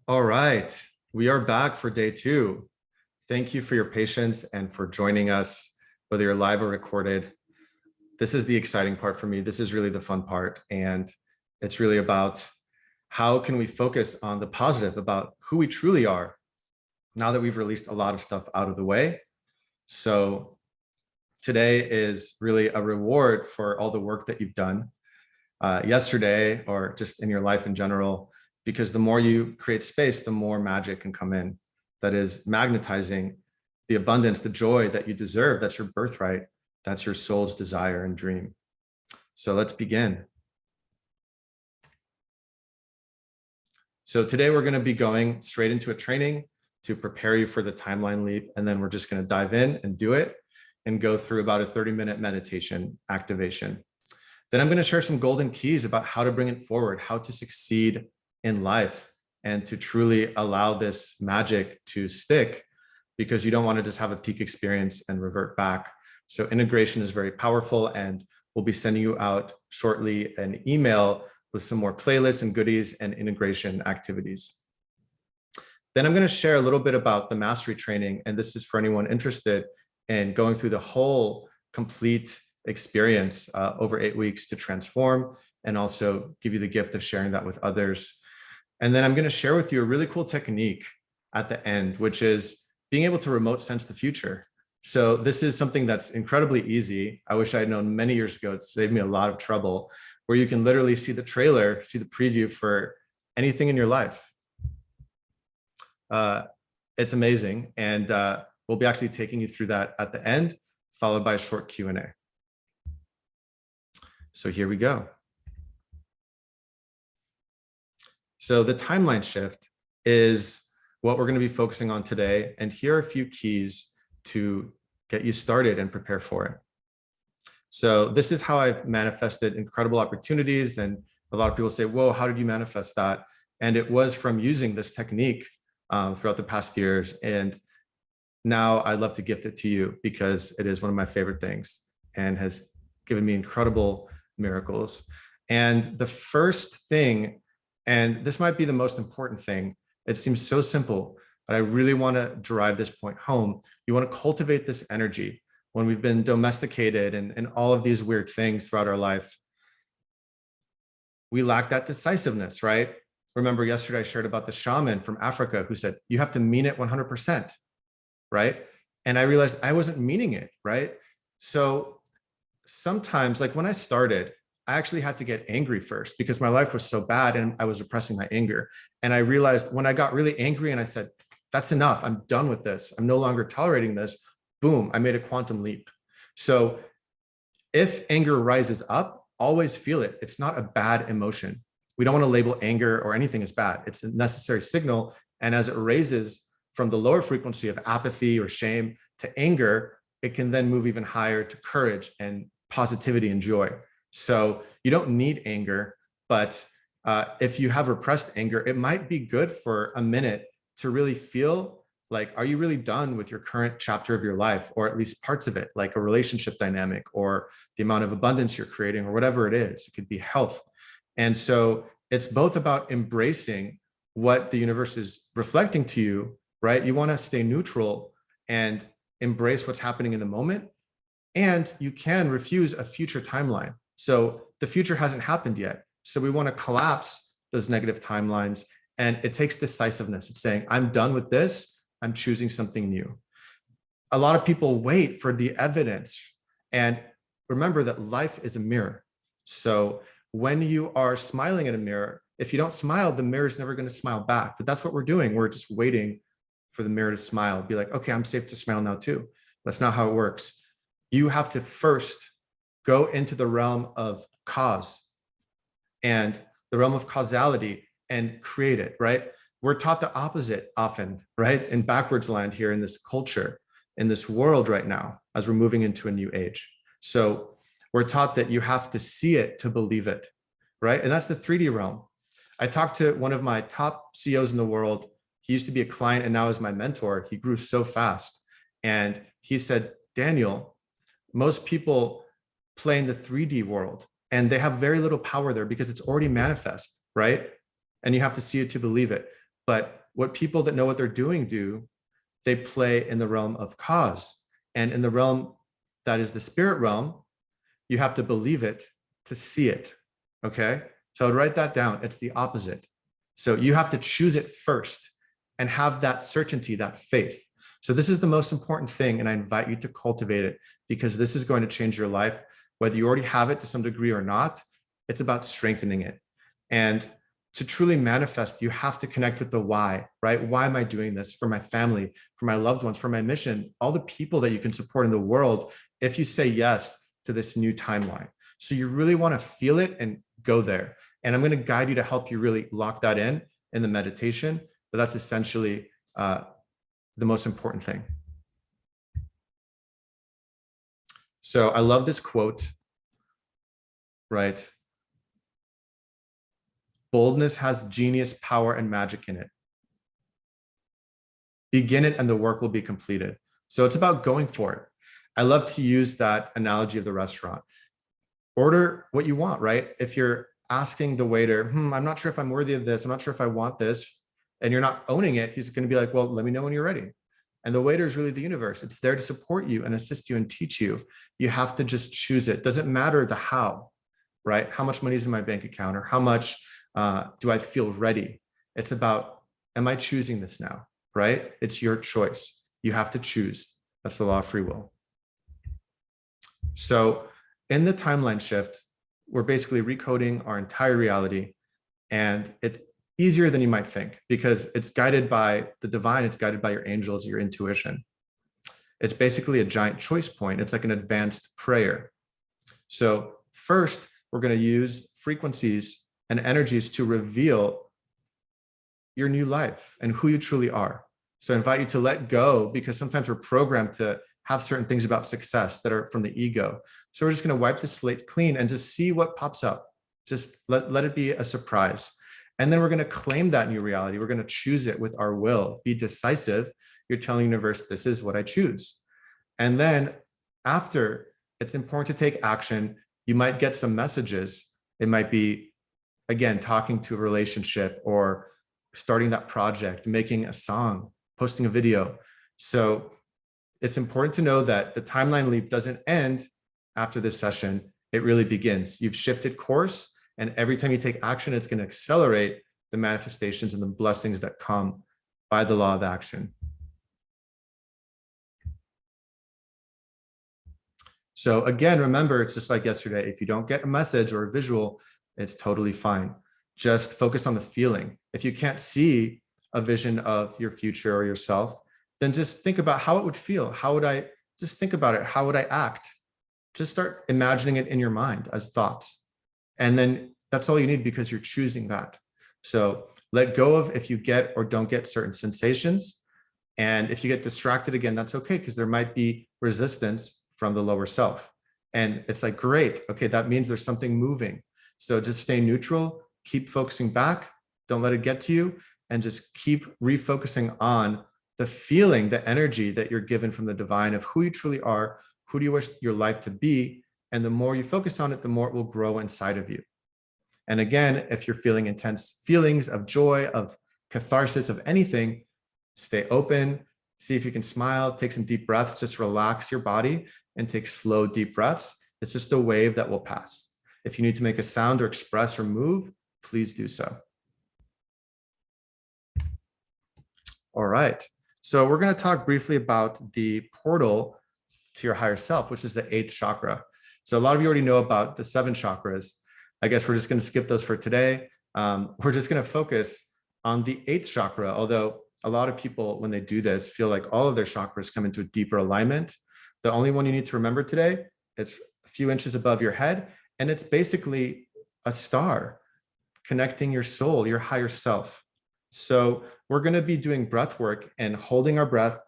All right, we are back for day two. Thank you for your patience and for joining us, whether you're live or recorded. This is the exciting part for me. This is really the fun part. And it's really about how can we focus on the positive about who we truly are now that we've released a lot of stuff out of the way. So today is really a reward for all the work that you've done yesterday or just in your life in general, because the more you create space, the more magic can come in. That is magnetizing the abundance, the joy that you deserve. That's your birthright. That's your soul's desire and dream. So let's begin. So today we're going to be going straight into a training to prepare you for the timeline leap. And then we're just going to dive in and do it and go through about a 30-minute meditation activation. Then I'm going to share some golden keys about how to bring it forward, how to succeed in life and to truly allow this magic to stick, because you don't want to just have a peak experience and revert back. So integration is very powerful, and we'll be sending you out shortly an email with some more playlists and goodies and integration activities. Then I'm going to share a little bit about the mastery training, and this is for anyone interested in going through the whole complete experience over 8 weeks to transform, and also give you the gift of sharing that with others. And then I'm going to share with you a really cool technique at the end, which is being able to remote sense the future. So this is something that's incredibly easy. I wish I had known many years ago. It saved me a lot of trouble, where you can literally see the trailer, see the preview for anything in your life. It's amazing. And we'll be actually taking you through that at the end, followed by a short Q&A. So here we go. So the timeline shift is what we're going to be focusing on today. And here are a few keys to get you started and prepare for it. So this is how I've manifested incredible opportunities. And a lot of people say, whoa, how did you manifest that? And it was from using this technique throughout the past years. And now I'd love to gift it to you because it is one of my favorite things and has given me incredible miracles. And the first thing, and this might be the most important thing, it seems so simple, but I really want to drive this point home. You want to cultivate this energy. When we've been domesticated and all of these weird things throughout our life, we lack that decisiveness, right? Remember yesterday I shared about the shaman from Africa who said, you have to mean it 100%, right? And I realized I wasn't meaning it, right? So sometimes, like when I started, I actually had to get angry first because my life was so bad and I was repressing my anger. And I realized when I got really angry and I said, that's enough, I'm done with this, I'm no longer tolerating this, boom, I made a quantum leap. So if anger rises up, always feel it. It's not a bad emotion. We don't want to label anger or anything as bad. It's a necessary signal. And as it raises from the lower frequency of apathy or shame to anger, it can then move even higher to courage and positivity and joy. So you don't need anger, but if you have repressed anger, it might be good for a minute to really feel like, are you really done with your current chapter of your life, or at least parts of it, like a relationship dynamic or the amount of abundance you're creating or whatever it is. It could be health. And so it's both about embracing what the universe is reflecting to you, right? You want to stay neutral and embrace what's happening in the moment. And you can refuse a future timeline. So the future hasn't happened yet. So we want to collapse those negative timelines. And it takes decisiveness. It's saying, I'm done with this. I'm choosing something new. A lot of people wait for the evidence. And remember that life is a mirror. So when you are smiling at a mirror, if you don't smile, the mirror is never going to smile back. But that's what we're doing. We're just waiting for the mirror to smile. Be like, okay, I'm safe to smile now too. That's not how it works. You have to first go into the realm of cause and the realm of causality and create it, right? We're taught the opposite often, right? In backwards land here in this culture, in this world right now, as we're moving into a new age. So we're taught that you have to see it to believe it, right? And that's the 3D realm. I talked to one of my top CEOs in the world. He used to be a client and now is my mentor. He grew so fast. And he said, Daniel, most people play in the 3D world and they have very little power there because it's already manifest, right? And you have to see it to believe it. But what people that know what they're doing do, they play in the realm of cause. And in the realm that is the spirit realm, you have to believe it to see it. Okay. So I would write that down. It's the opposite. So you have to choose it first and have that certainty, that faith. So this is the most important thing. And I invite you to cultivate it, because this is going to change your life, whether you already have it to some degree or not. It's about strengthening it. And to truly manifest, you have to connect with the why, right? Why am I doing this? For my family, for my loved ones, for my mission, all the people that you can support in the world, if you say yes to this new timeline. So you really want to feel it and go there. And I'm going to guide you to help you really lock that in the meditation, but that's essentially the most important thing. So I love this quote, right? Boldness has genius, power, and magic in it. Begin it and the work will be completed. So it's about going for it. I love to use that analogy of the restaurant. Order what you want, right? If you're asking the waiter, I'm not sure if I'm worthy of this, I'm not sure if I want this, and you're not owning it, he's going to be like, well, let me know when you're ready. And the waiter is really the universe. It's there to support you and assist you and teach you. You have to just choose it. Doesn't matter the how, right? How much money is in my bank account, or how much do I feel ready? It's about, am I choosing this now, right? It's your choice. You have to choose. That's the law of free will. So in the timeline shift, we're basically recoding our entire reality, and it's easier than you might think, because it's guided by the divine. It's guided by your angels, your intuition. It's basically a giant choice point. It's like an advanced prayer. So first, we're going to use frequencies and energies to reveal your new life and who you truly are. So I invite you to let go, because sometimes we're programmed to have certain things about success that are from the ego. So we're just going to wipe the slate clean and just see what pops up. Just let it be a surprise. And then we're going to claim that new reality. We're going to choose it with our will. Be decisive. You're telling the universe, this is what I choose. And then after, it's important to take action. You might get some messages. It might be, again, talking to a relationship, or starting that project, making a song, posting a video. So it's important to know that the timeline leap doesn't end after this session. It really begins. You've shifted course, and every time you take action, it's going to accelerate the manifestations and the blessings that come by the law of action. So again, remember, it's just like yesterday. If you don't get a message or a visual, it's totally fine. Just focus on the feeling. If you can't see a vision of your future or yourself, then just think about how it would feel. How would I, just think about it. How would I act? Just start imagining it in your mind as thoughts. And then that's all you need, because you're choosing that. So let go of if you get or don't get certain sensations. And if you get distracted again, that's okay, because there might be resistance from the lower self. And it's like, great, okay, that means there's something moving. So just stay neutral, keep focusing back, don't let it get to you, and just keep refocusing on the feeling, the energy that you're given from the divine of who you truly are, who do you wish your life to be? And the more you focus on it, the more it will grow inside of you. And again, if you're feeling intense feelings of joy, of catharsis, of anything, stay open, see if you can smile, take some deep breaths, just relax your body and take slow, deep breaths. It's just a wave that will pass. If you need to make a sound or express or move, please do so. All right. So we're going to talk briefly about the portal to your higher self, which is the 8th chakra. So a lot of you already know about the 7 chakras. I guess we're just going to skip those for today. We're just going to focus on the 8th chakra, although a lot of people, when they do this, feel like all of their chakras come into a deeper alignment. The only one you need to remember today, it's a few inches above your head, and it's basically a star connecting your soul, your higher self. So we're going to be doing breath work and holding our breath,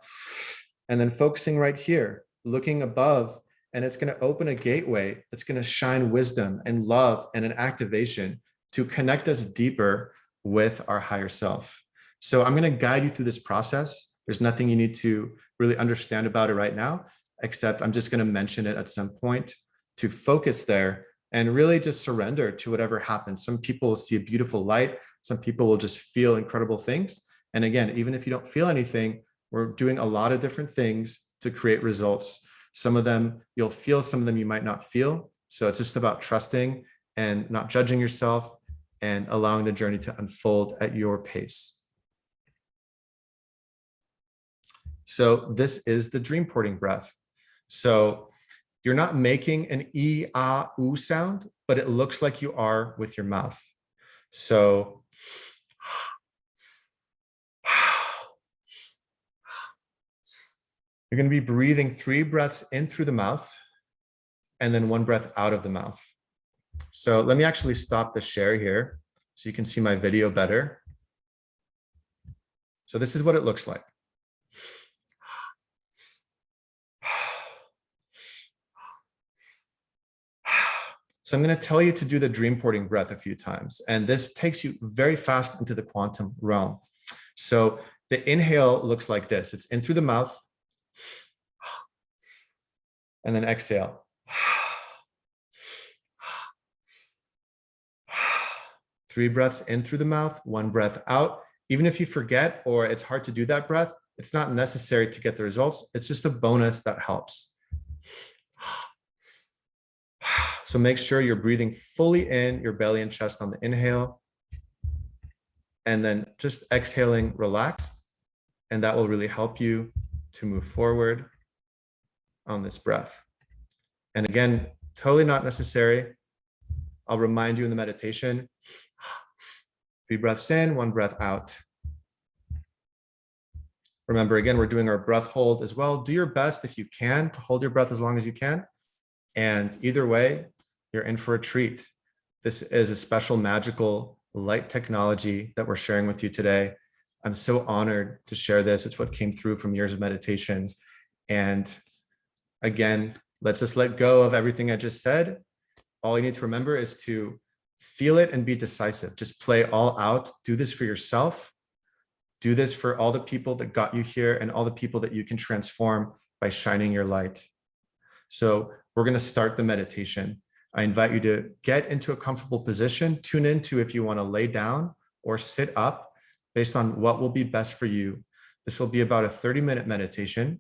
and then focusing right here, looking above, and it's going to open a gateway that's going to shine wisdom and love and an activation to connect us deeper with our higher self. So I'm going to guide you through this process. There's nothing you need to really understand about it right now, except I'm just going to mention it at some point to focus there and really just surrender to whatever happens. Some people will see a beautiful light. Some people will just feel incredible things. And again, even if you don't feel anything, we're doing a lot of different things to create results. Some of them you'll feel, some of them you might not feel. So it's just about trusting and not judging yourself and allowing the journey to unfold at your pace. So this is the dream porting breath. So you're not making an E, ah, oo sound, but it looks like you are with your mouth. So you're going to be breathing 3 breaths in through the mouth and then 1 breath out of the mouth. So let me actually stop the share here so you can see my video better. So this is what it looks like. So I'm going to tell you to do the dream porting breath a few times, and this takes you very fast into the quantum realm. So the inhale looks like this. It's in through the mouth and then exhale. 3 breaths in through the mouth, 1 breath out. Even if you forget or it's hard to do that breath, it's not necessary to get the results. It's just a bonus that helps. So make sure you're breathing fully in your belly and chest on the inhale, and then just exhaling, relax. And that will really help you to move forward on this breath. And again, totally not necessary. I'll remind you in the meditation, 3 breaths in, 1 breath out. Remember, again, we're doing our breath hold as well. Do your best if you can to hold your breath as long as you can. And either way, you're in for a treat. This is a special magical light technology that we're sharing with you today. I'm so honored to share this. It's what came through from years of meditation. And again, let's just let go of everything I just said. All you need to remember is to feel it and be decisive. Just play all out. Do this for yourself. Do this for all the people that got you here and all the people that you can transform by shining your light. So we're going to start the meditation. I invite you to get into a comfortable position. Tune into if you want to lay down or sit up based on what will be best for you. This will be about a 30-minute meditation,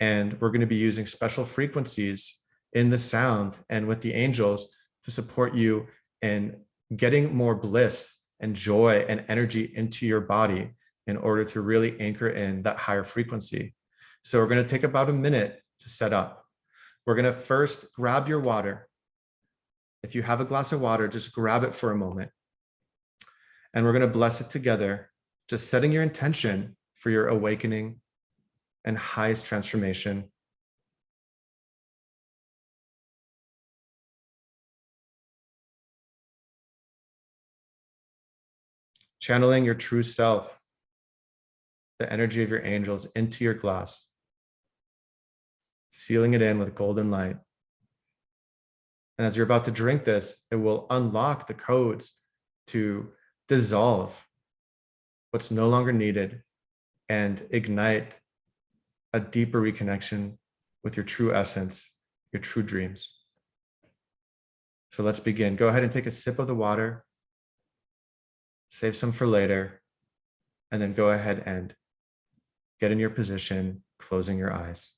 and we're going to be using special frequencies in the sound and with the angels to support you in getting more bliss and joy and energy into your body in order to really anchor in that higher frequency. So we're going to take about a minute to set up. We're going to first grab your water. If you have a glass of water, just grab it for a moment. And we're going to bless it together, just setting your intention for your awakening and highest transformation. Channeling your true self, the energy of your angels into your glass, sealing it in with golden light. And as you're about to drink this, it will unlock the codes to dissolve what's no longer needed and ignite a deeper reconnection with your true essence, your true dreams. So let's begin. Go ahead and take a sip of the water, save some for later, and then go ahead and get in your position, closing your eyes.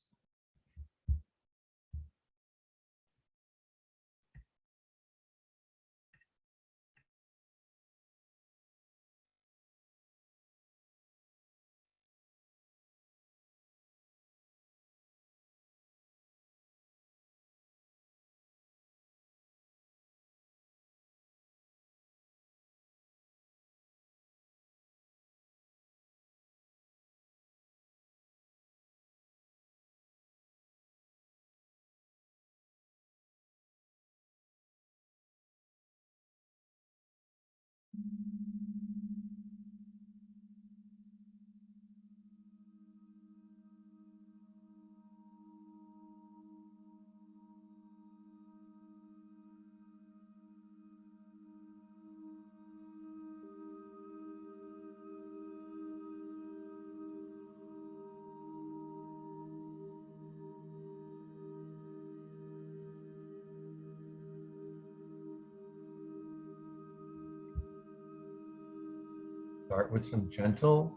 Start with some gentle,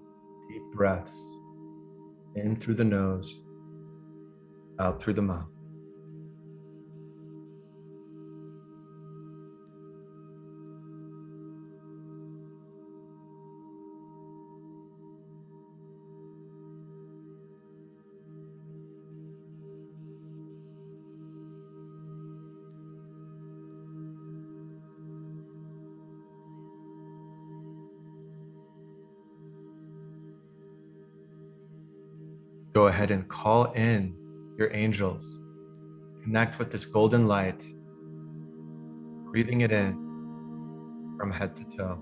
Deep breaths in through the nose, out through the mouth. Go ahead and call in your angels. Connect with this golden light, breathing it in from head to toe.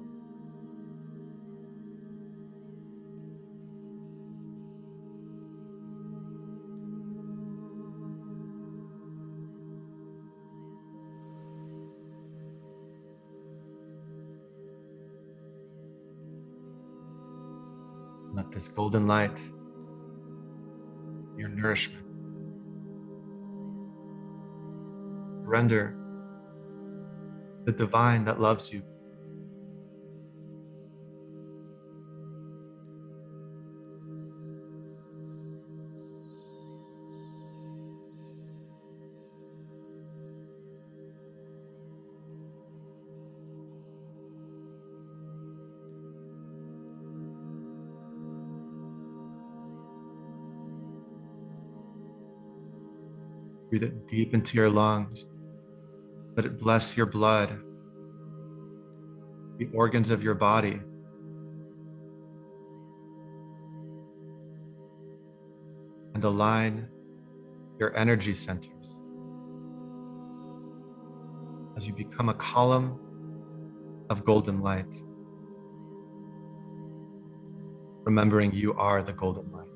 Let this golden light be your nourishment. Surrender the divine that loves you. Breathe it deep into your lungs. Let it bless your blood, the organs of your body. And align your energy centers as you become a column of golden light, remembering you are the golden light.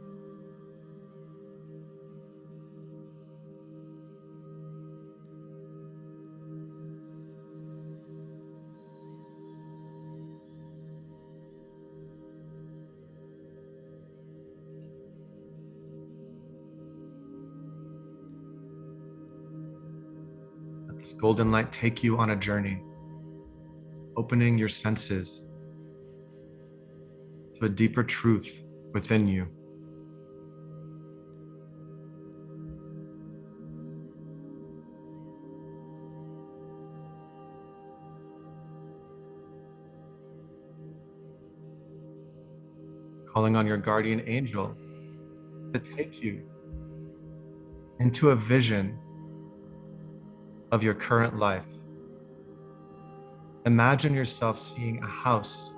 Let this golden light take you on a journey, opening your senses to a deeper truth within you. Calling on your guardian angel to take you into a vision of your current life. Imagine yourself seeing a house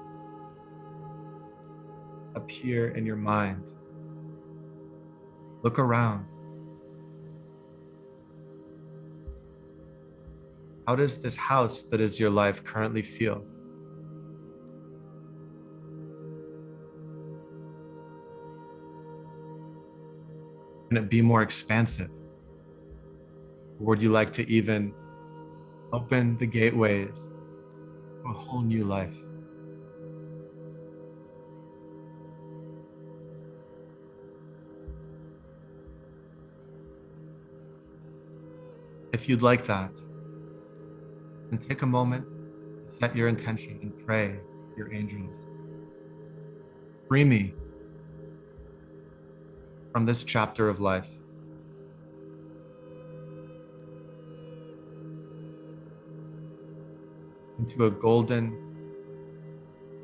appear in your mind. Look around. How does this house that is your life currently feel? Can it be more expansive? Or would you like to even open the gateways to a whole new life? If you'd like that, then take a moment to set your intention and pray to your angels. Free me from this chapter of life. Into a golden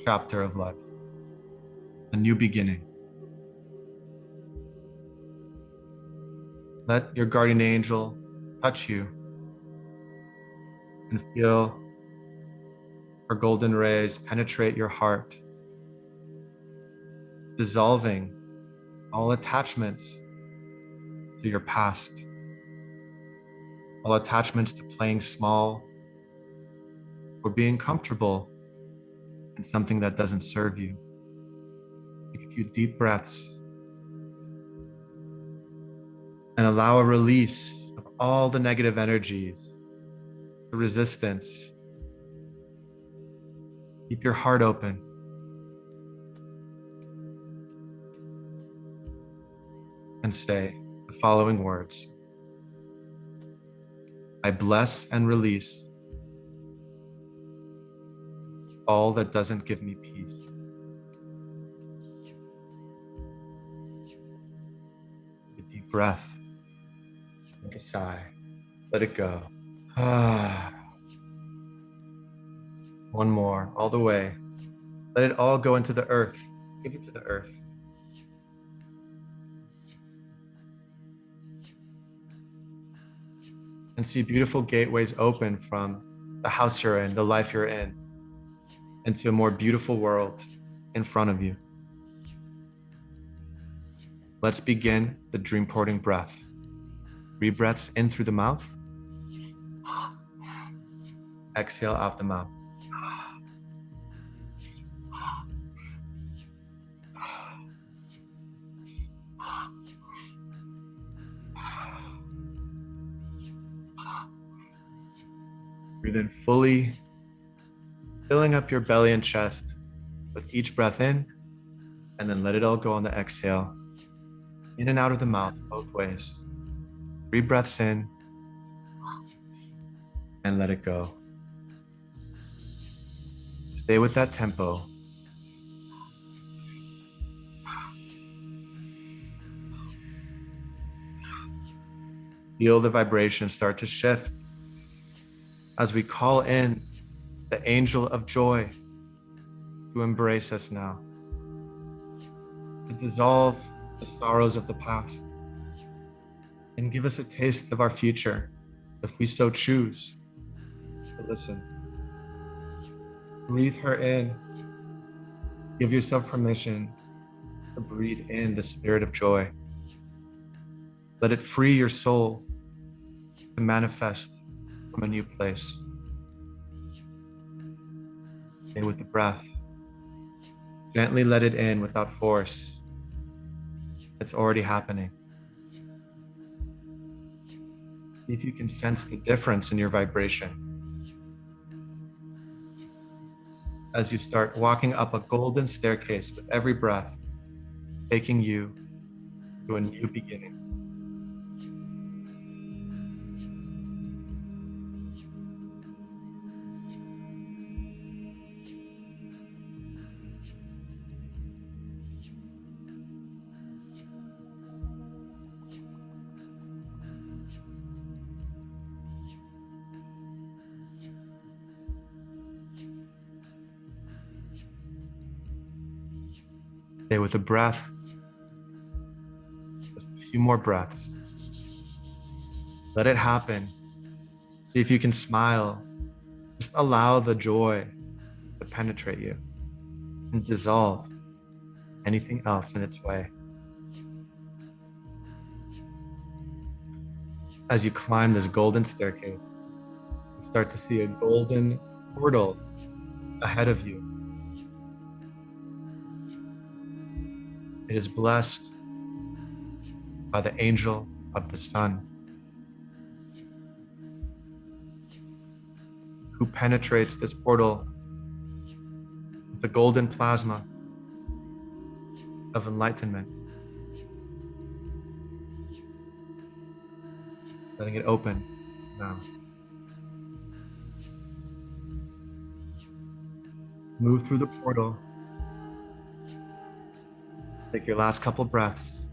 chapter of life, a new beginning. Let your guardian angel touch you and feel her golden rays penetrate your heart, dissolving all attachments to your past, all attachments to playing small or being comfortable in something that doesn't serve you. Take a few deep breaths and allow a release of all the negative energies, the resistance. Keep your heart open. And say the following words. I bless and release all that doesn't give me peace. breath. Take a sigh. Let it go. Ah. One more, all the way. Let it all go into the earth. Give it to the earth. And see beautiful gateways open from the house you're in, the life you're in, into a more beautiful world in front of you. Let's begin the dream porting breath. 3 breaths in through the mouth. Exhale out the mouth. Breathe in fully, filling up your belly and chest with each breath in, and then let it all go on the exhale. In and out of the mouth, both ways. 3 breaths in, and let it go. Stay with that tempo. Feel the vibration start to shift as we call in the angel of joy to embrace us now, to dissolve the sorrows of the past and give us a taste of our future if we so choose to listen. Breathe her in. Give yourself permission to breathe in the spirit of joy. Let it free your soul to manifest from a new place. Stay with the breath. Gently let it in without force. It's already happening. See if you can sense the difference in your vibration as you start walking up a golden staircase with every breath, taking you to a new beginning. Stay with the breath. Just a few more breaths. Let it happen. See if you can smile. Just allow the joy to penetrate you and dissolve anything else in its way. As you climb this golden staircase, you start to see a golden portal ahead of you. It is blessed by the angel of the sun, who penetrates this portal with the golden plasma of enlightenment. Letting it open now. Move through the portal. Take your last couple breaths.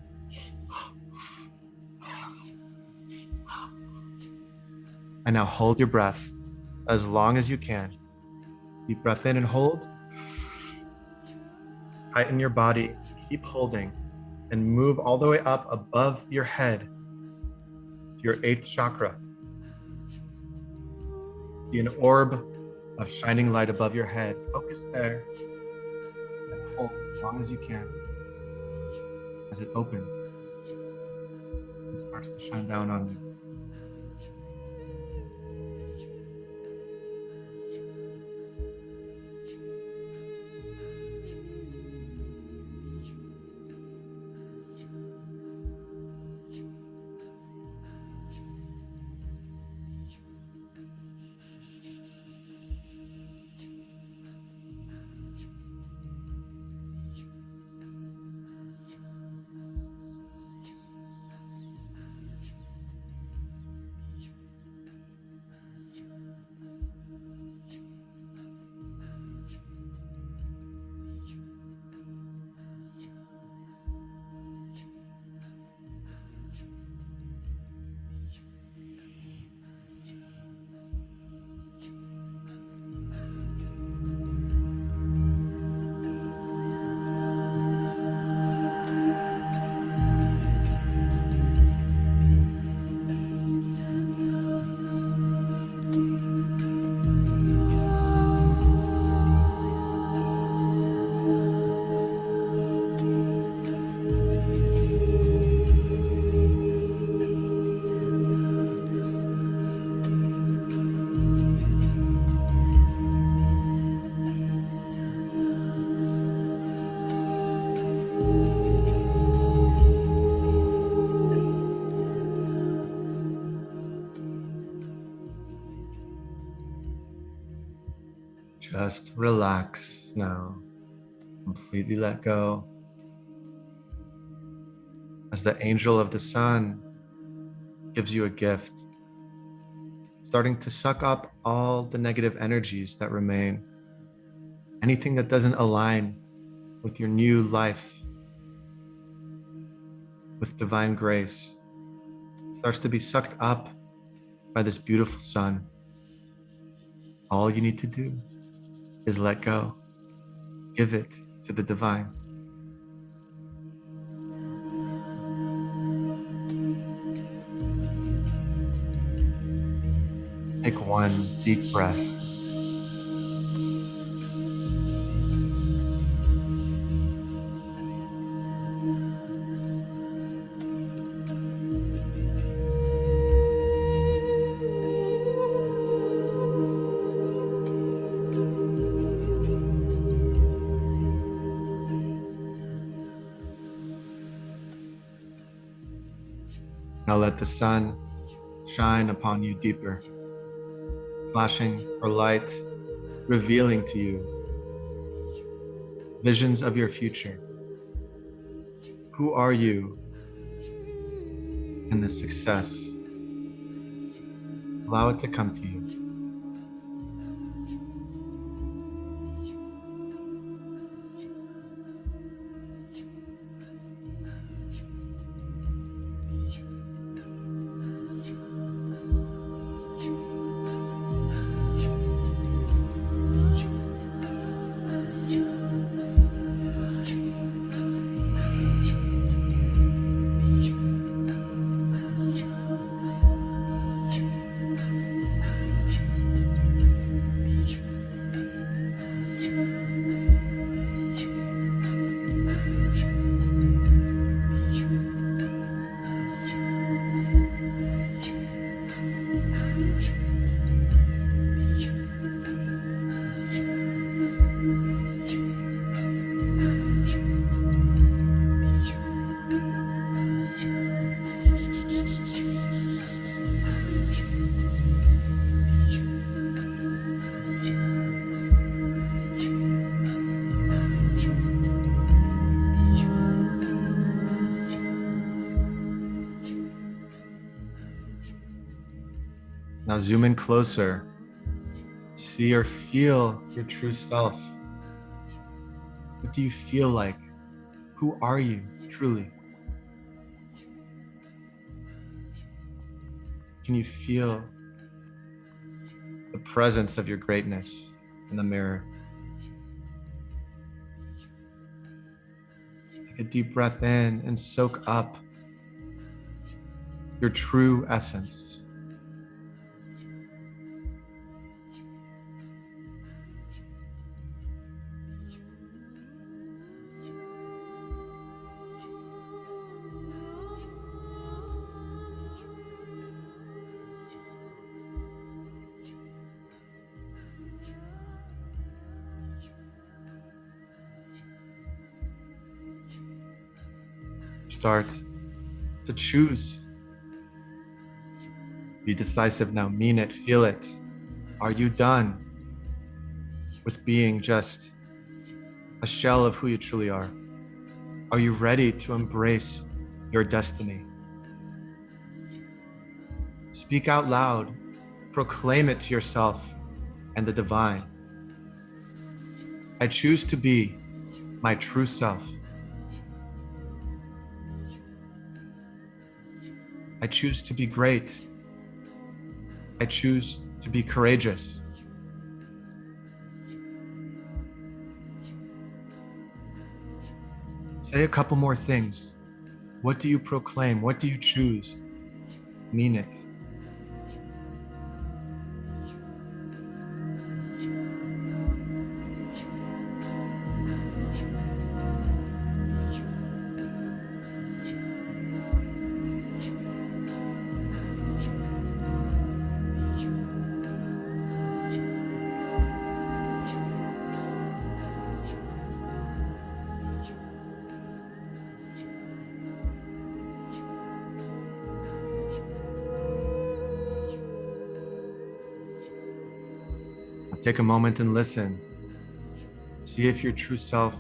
And now hold your breath as long as you can. Deep breath in and hold. Tighten your body, keep holding, and move all the way up above your head to your 8th chakra. See an orb of shining light above your head. Focus there and hold as long as you can. As it opens, it starts to shine down on you. Just relax now. Completely let go. As the angel of the sun gives you a gift, starting to suck up all the negative energies that remain, anything that doesn't align with your new life, with divine grace, starts to be sucked up by this beautiful sun. All you need to do is let go. Give it to the divine. Take one deep breath. Now let the sun shine upon you deeper, flashing her light, revealing to you visions of your future. Who are you in this success? Allow it to come to you. Now zoom in closer. See or feel your true self. What do you feel like? Who are you truly? Can you feel the presence of your greatness in the mirror? Take a deep breath in and soak up your true essence. Start to choose. Be decisive now. Mean it. Feel it. Are you done with being just a shell of who you truly are? Are you ready to embrace your destiny? Speak out loud. Proclaim it to yourself and the divine. I choose to be my true self. I choose to be great. I choose to be courageous. Say a couple more things. What do you proclaim? What do you choose? Mean it. Take a moment and listen. See if your true self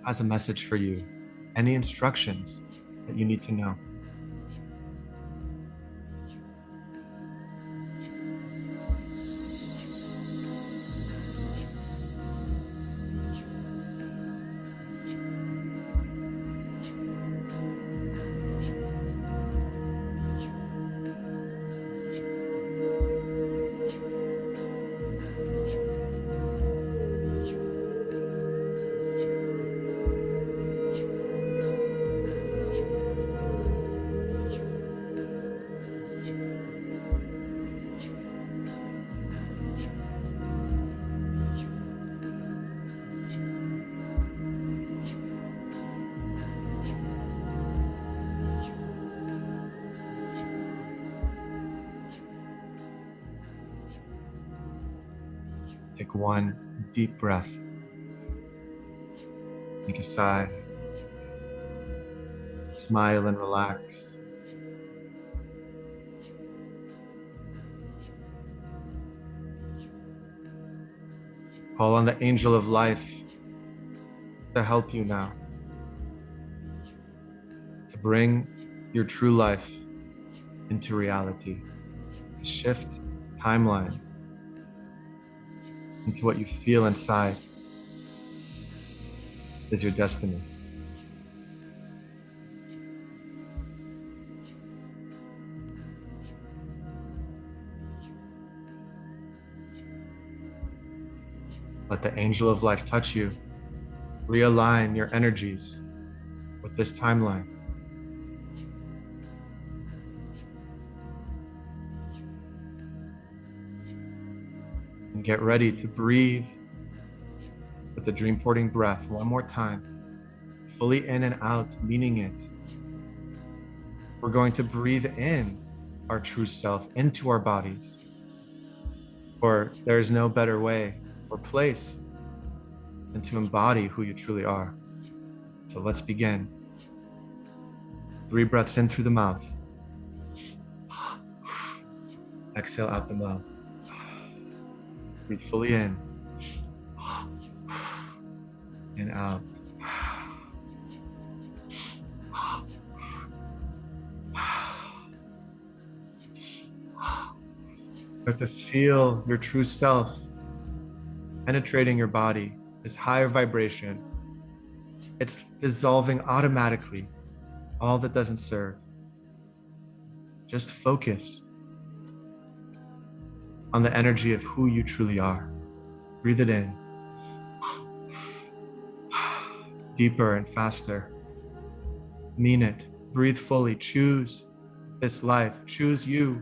has a message for you, any instructions that you need to know. Take one deep breath. Take a sigh. Smile and relax. Call on the angel of life to help you now, to bring your true life into reality, to shift timelines into what you feel inside is your destiny. Let the angel of life touch you. Realign your energies with this timeline. And get ready to breathe with the dream porting breath one more time, fully in and out, meaning it. We're going to breathe in our true self into our bodies, for there is no better way or place than to embody who you truly are. So let's begin. 3 breaths in through the mouth. Exhale out the mouth. Breathe fully in and out. Start to feel your true self penetrating your body, this higher vibration. It's dissolving automatically all that doesn't serve. Just focus on the energy of who you truly are. Breathe it in. Deeper and faster. Mean it. Breathe fully. Choose this life. Choose you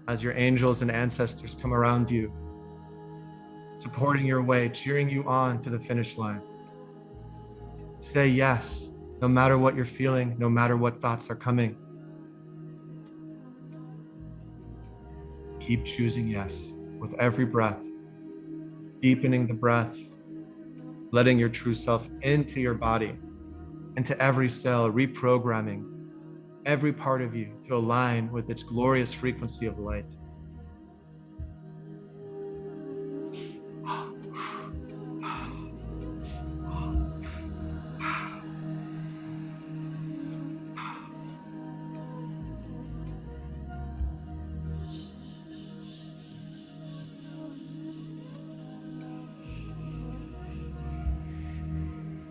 as your angels and ancestors come around you, supporting your way, cheering you on to the finish line. Say yes, no matter what you're feeling, no matter what thoughts are coming. Keep choosing yes with every breath, deepening the breath, letting your true self into your body, into every cell, reprogramming every part of you to align with its glorious frequency of light.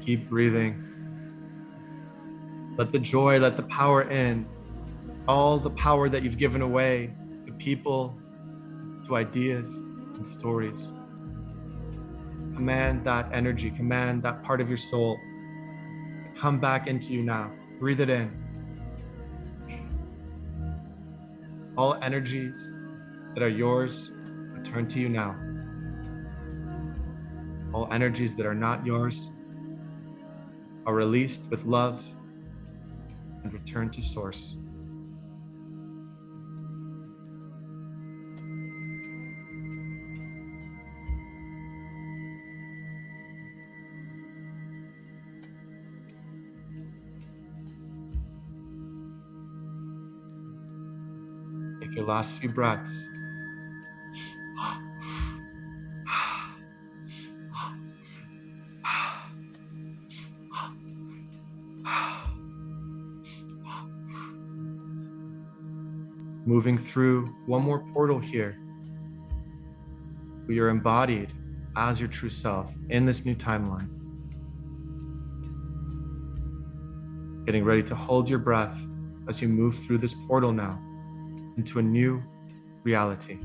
Keep breathing. Let the joy, let the power in. All the power that you've given away to people, to ideas and stories. Command that energy, command that part of your soul to come back into you now. Breathe it in. All energies that are yours return to you now. All energies that are not yours are released with love and return to source. Take your last few breaths. moving through one more portal here. You're embodied as your true self in this new timeline. Getting ready to hold your breath as you move through this portal now into a new reality.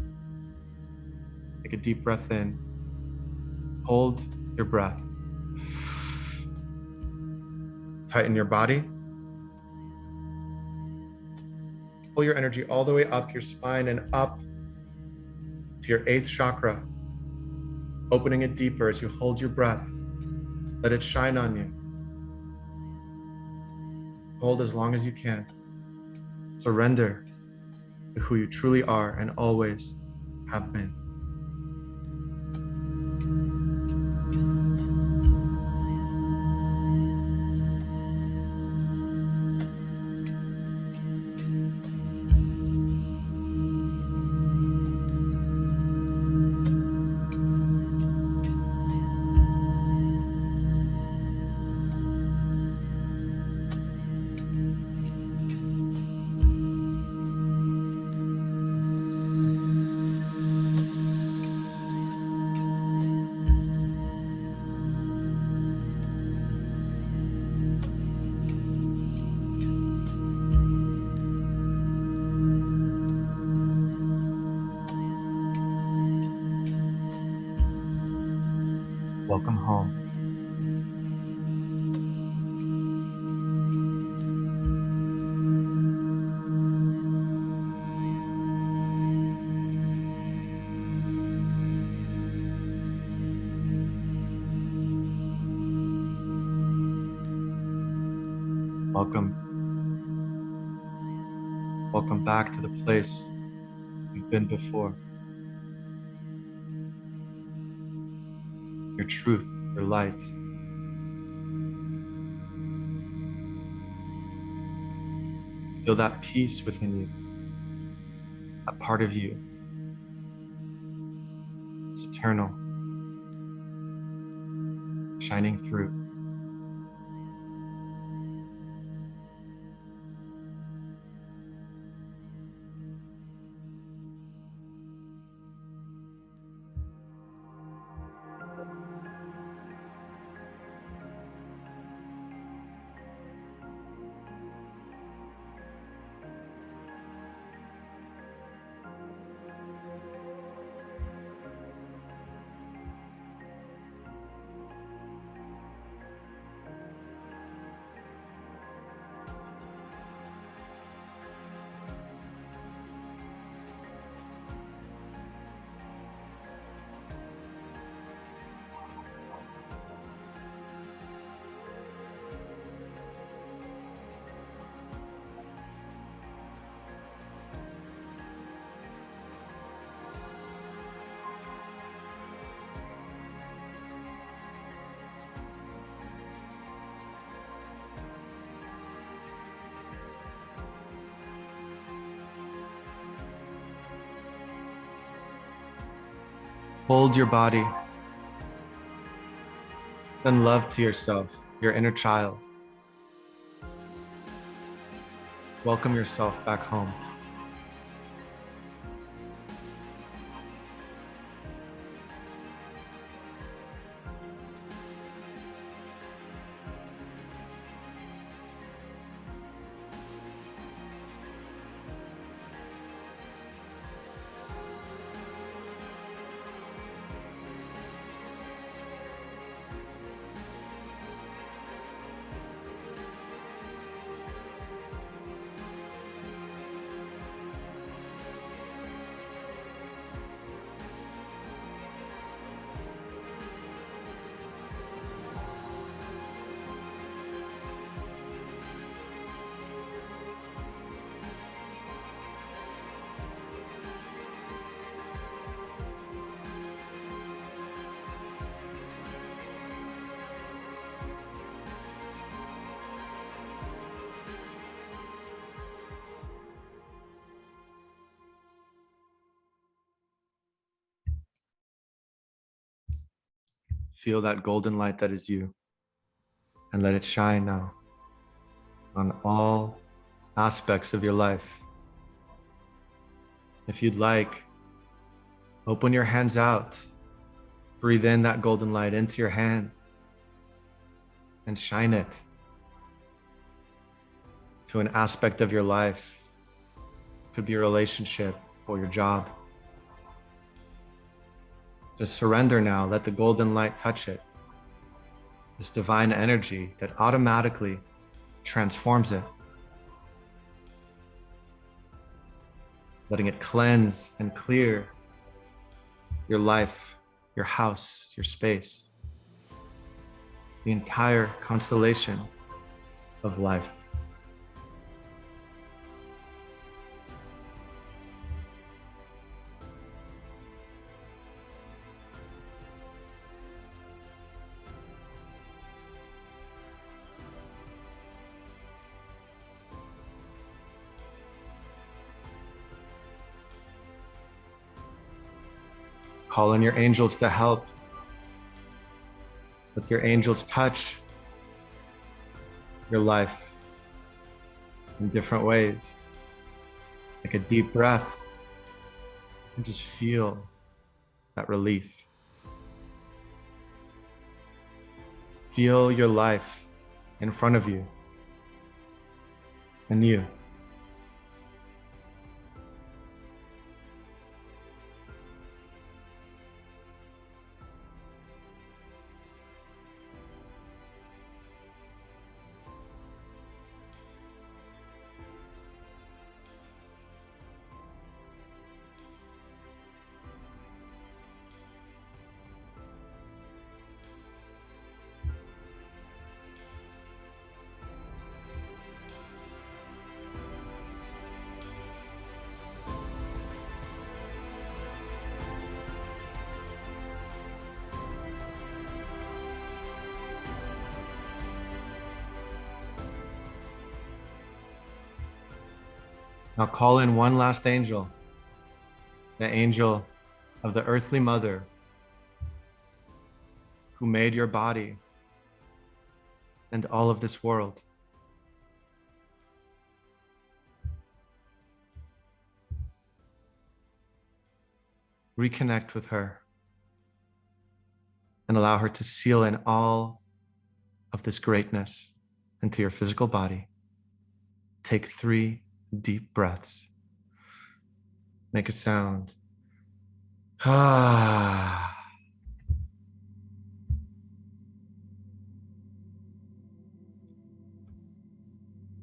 Take a deep breath in. Hold your breath. Tighten your body. Pull your energy all the way up your spine and up to your 8th chakra, opening it deeper as you hold your breath. Let it shine on you. Hold as long as you can. Surrender to who you truly are and always have been. Welcome home. Welcome. Welcome back to the place you've been before. Your truth, your light. Feel that peace within you, that part of you. It's eternal, shining through. Hold your body. Send love to yourself, your inner child. Welcome yourself back home. Feel that golden light that is you, and let it shine now on all aspects of your life. If you'd like, open your hands out. Breathe in that golden light into your hands and shine it to an aspect of your life. It could be a relationship or your job. Just surrender now. Let the golden light touch it. This divine energy that automatically transforms it. Letting it cleanse and clear your life, your house, your space, the entire constellation of life. Call in your angels to help. Let your angels touch your life in different ways. Take a deep breath and just feel that relief. Feel your life in front of you and you. Now call in one last angel, the angel of the earthly mother who made your body and all of this world. Reconnect with her and allow her to seal in all of this greatness into your physical body. Take 3 deep breaths. Make a sound. Ah.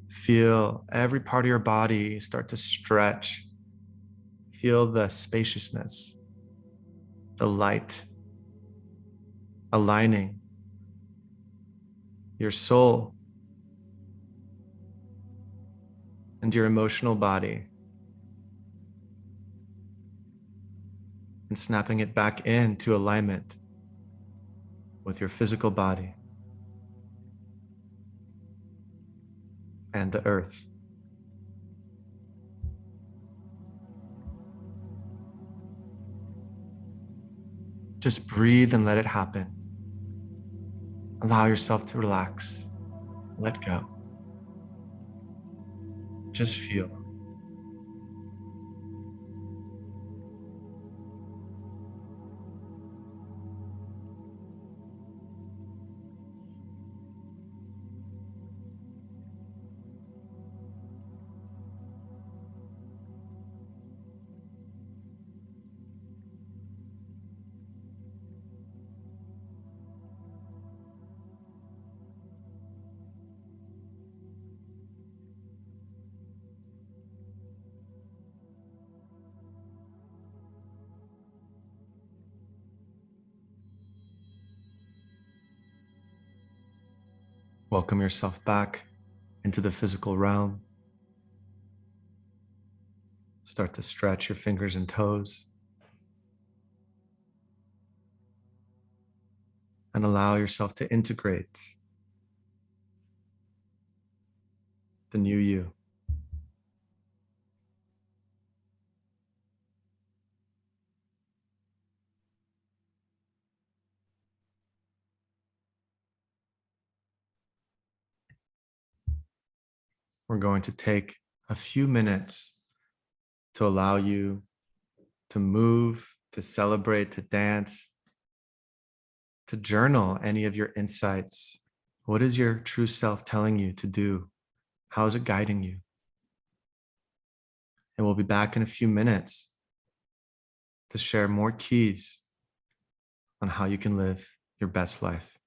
Feel every part of your body start to stretch. Feel the spaciousness, the light, aligning your soul and your emotional body and snapping it back into alignment with your physical body and the earth. Just breathe and let it happen. Allow yourself to relax. Let go. Just feel. Welcome yourself back into the physical realm. Start to stretch your fingers and toes. And allow yourself to integrate the new you. We're going to take a few minutes to allow you to move, to celebrate, to dance, to journal any of your insights. What is your true self telling you to do? How is it guiding you? And we'll be back in a few minutes to share more keys on how you can live your best life.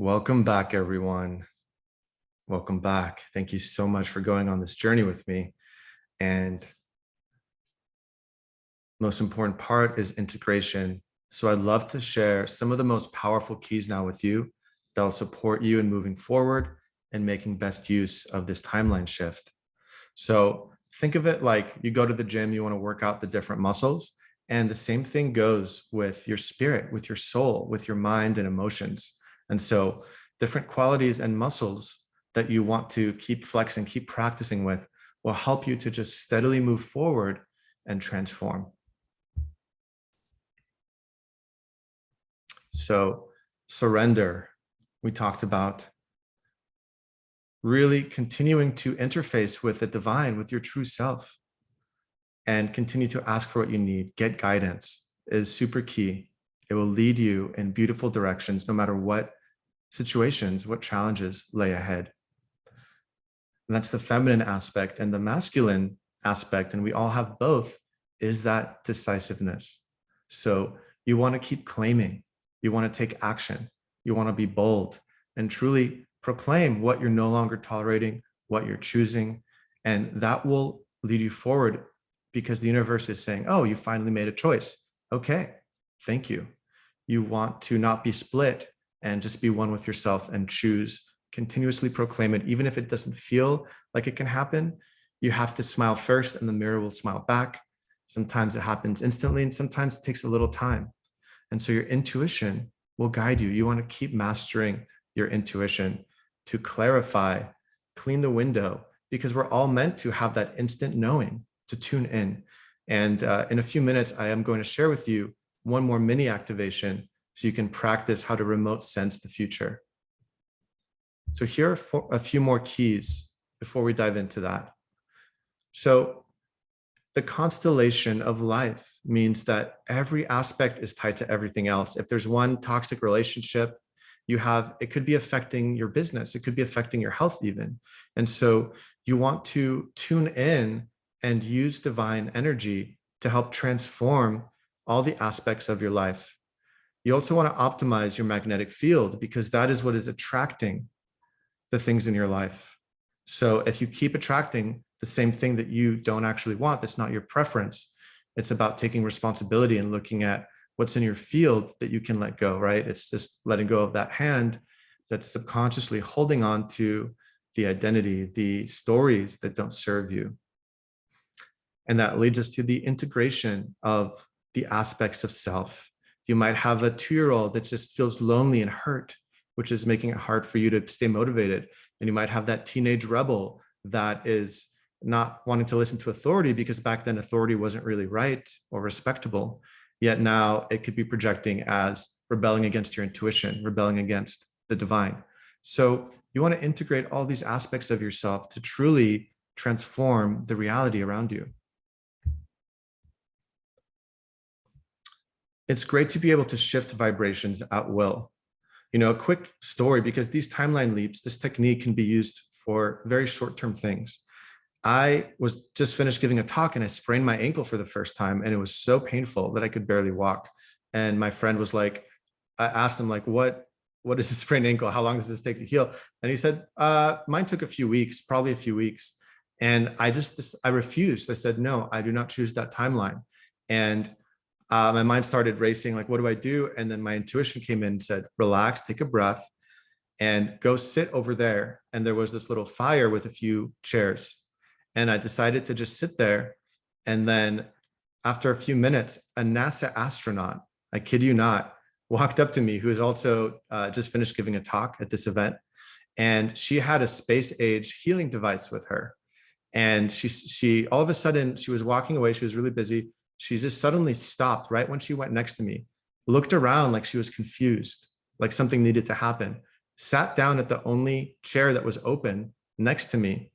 Welcome back, everyone. Welcome back. Thank you so much for going on this journey with me. And most important part is integration. So I'd love to share some of the most powerful keys now with you that will support you in moving forward and making best use of this timeline shift. So think of it like you go to the gym, you want to work out the different muscles. And the same thing goes with your spirit, with your soul, with your mind and emotions. And so different qualities and muscles that you want to keep flexing, keep practicing with will help you to just steadily move forward and transform. So surrender, we talked about really continuing to interface with the divine, with your true self, and continue to ask for what you need. Get guidance is super key. It will lead you in beautiful directions, no matter what situations, what challenges lay ahead. And that's the feminine aspect, and the masculine aspect, and we all have both, is that decisiveness. So you want to keep claiming, you want to take action, you want to be bold and truly proclaim what you're no longer tolerating, what you're choosing, and that will lead you forward because the universe is saying, oh, you finally made a choice. Okay, thank you. You want to not be split and just be one with yourself and choose, continuously proclaim it. Even if it doesn't feel like it can happen, you have to smile first and the mirror will smile back. Sometimes it happens instantly and sometimes it takes a little time. And so your intuition will guide you. You want to keep mastering your intuition to clarify, clean the window, because we're all meant to have that instant knowing, to tune in. And in a few minutes, I am going to share with you one more mini activation so you can practice how to remote sense the future. So here are a few more keys before we dive into that. So the constellation of life means that every aspect is tied to everything else. If there's one toxic relationship you have, it could be affecting your business. It could be affecting your health even. And so you want to tune in and use divine energy to help transform all the aspects of your life. You also want to optimize your magnetic field because that is what is attracting the things in your life. So if you keep attracting the same thing that you don't actually want, that's not your preference, it's about taking responsibility and looking at what's in your field that you can let go, right? It's just letting go of that hand that's subconsciously holding on to the identity, the stories that don't serve you. And that leads us to the integration of the aspects of self. You might have a 2-year-old that just feels lonely and hurt, which is making it hard for you to stay motivated. And you might have that teenage rebel that is not wanting to listen to authority because back then authority wasn't really right or respectable. Yet now it could be projecting as rebelling against your intuition, rebelling against the divine. So you want to integrate all these aspects of yourself to truly transform the reality around you. It's great to be able to shift vibrations at will. You know, a quick story, because these timeline leaps, this technique can be used for very short-term things. I was just finished giving a talk and I sprained my ankle for the first time. And it was so painful that I could barely walk. And my friend was like, I asked him like, what is a sprained ankle? How long does this take to heal? And he said, mine took a few weeks, probably a few weeks. And I refused. I said, no, I do not choose that timeline. And my mind started racing, like, what do I do? And then my intuition came in and said, relax, take a breath and go sit over there. And there was this little fire with a few chairs. And I decided to just sit there. And then after a few minutes, a NASA astronaut, I kid you not, walked up to me, who has also just finished giving a talk at this event. And she had a space age healing device with her. And she all of a sudden, she was walking away. She was really busy. She just suddenly stopped right when she went next to me, looked around like she was confused, like something needed to happen, sat down at the only chair that was open next to me,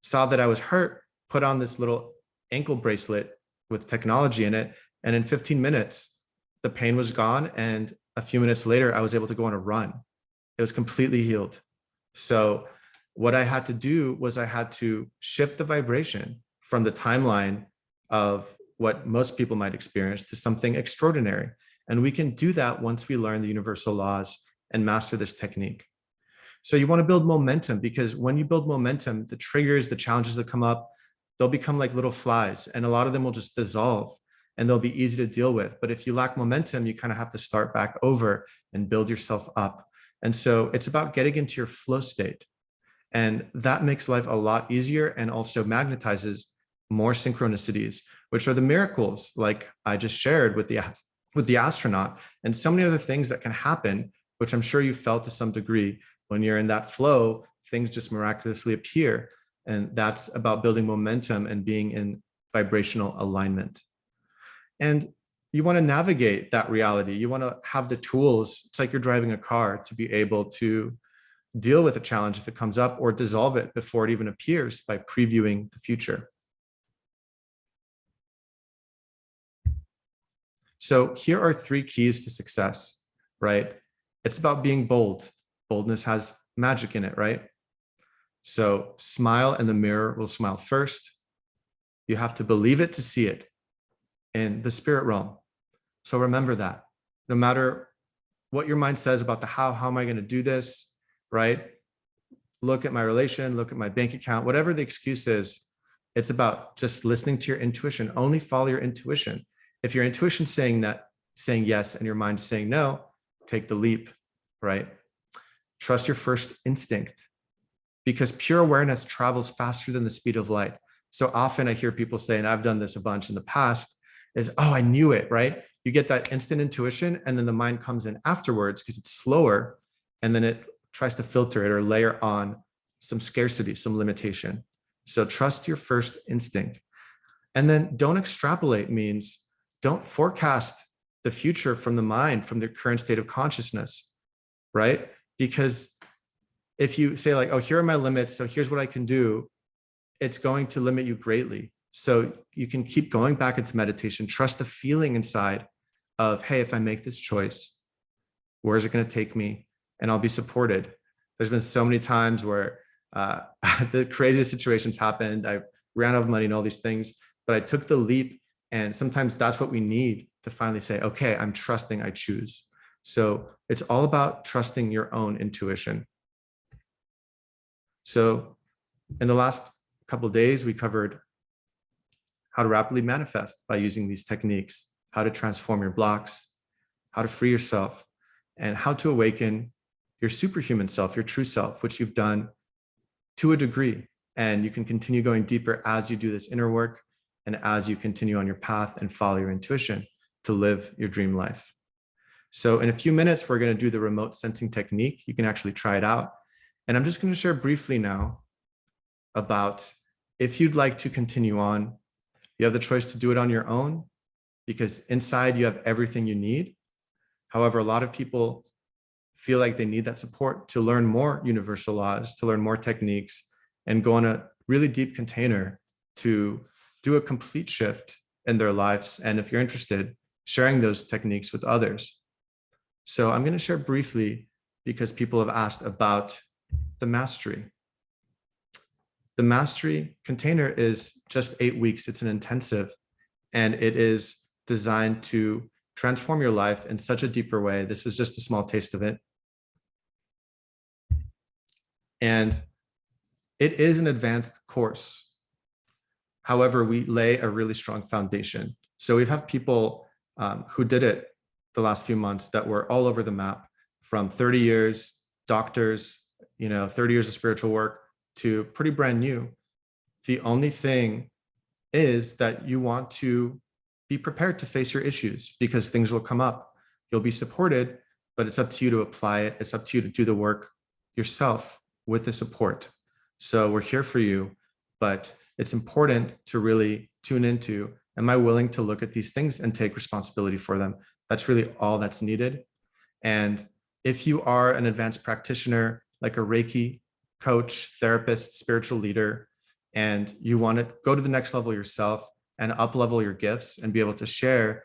saw that I was hurt, put on this little ankle bracelet with technology in it. And in 15 minutes, the pain was gone. And a few minutes later, I was able to go on a run. It was completely healed. So what I had to do was I had to shift the vibration from the timeline of what most people might experience to something extraordinary. And we can do that once we learn the universal laws and master this technique. So you want to build momentum, because when you build momentum, the triggers, the challenges that come up, they'll become like little flies, and a lot of them will just dissolve and they'll be easy to deal with. But if you lack momentum, you kind of have to start back over and build yourself up. And so it's about getting into your flow state. And that makes life a lot easier and also magnetizes more synchronicities, which are the miracles like I just shared with the astronaut, and so many other things that can happen, which I'm sure you felt to some degree. When you're in that flow, things just miraculously appear. And that's about building momentum and being in vibrational alignment. And you want to navigate that reality. You want to have the tools. It's like you're driving a car, to be able to deal with a challenge if it comes up, or dissolve it before it even appears by previewing the future. So here are 3 keys to success, right? It's about being bold. Boldness has magic in it, right? So smile, and the mirror will smile first. You have to believe it to see it in the spirit realm. So remember that no matter what your mind says about the how am I going to do this, right? Look at my relation, look at my bank account, whatever the excuse is, it's about just listening to your intuition. Only follow your intuition. If your intuition's saying yes, and your mind is saying no, take the leap, right? Trust your first instinct, because pure awareness travels faster than the speed of light. So often I hear people say, and I've done this a bunch in the past, is, oh, I knew it, right? You get that instant intuition, and then the mind comes in afterwards because it's slower, and then it tries to filter it or layer on some scarcity, some limitation. So trust your first instinct. And then don't extrapolate means don't forecast the future from the mind, from the current state of consciousness, right? Because if you say like, oh, here are my limits, so here's what I can do, it's going to limit you greatly. So you can keep going back into meditation, trust the feeling inside of, hey, if I make this choice, where is it going to take me? And I'll be supported. There's been so many times where the craziest situations happened. I ran out of money and all these things, but I took the leap. And sometimes that's what we need to finally say, okay, I'm trusting, I choose. So it's all about trusting your own intuition. So in the last couple of days, we covered how to rapidly manifest by using these techniques, how to transform your blocks, how to free yourself, and how to awaken your superhuman self, your true self, which you've done to a degree. And you can continue going deeper as you do this inner work and as you continue on your path and follow your intuition to live your dream life. So in a few minutes, we're going to do the remote sensing technique. You can actually try it out. And I'm just going to share briefly now about, if you'd like to continue on, you have the choice to do it on your own, because inside you have everything you need. However, a lot of people feel like they need that support to learn more universal laws, to learn more techniques, and go on a really deep container to do a complete shift in their lives. And if you're interested, sharing those techniques with others. So I'm going to share briefly, because people have asked about the mastery. The mastery container is just 8 weeks. It's an intensive, and it is designed to transform your life in such a deeper way. This was just a small taste of it. And it is an advanced course. However, we lay a really strong foundation. So we've had people who did it the last few months that were all over the map, from 30 years, doctors, 30 years of spiritual work, to pretty brand new. The only thing is that you want to be prepared to face your issues, because things will come up. You'll be supported, but it's up to you to apply it. It's up to you to do the work yourself with the support. So we're here for you, but it's important to really tune into, am I willing to look at these things and take responsibility for them? That's really all that's needed. And if you are an advanced practitioner, like a Reiki coach, therapist, spiritual leader, and you want to go to the next level yourself and up level your gifts and be able to share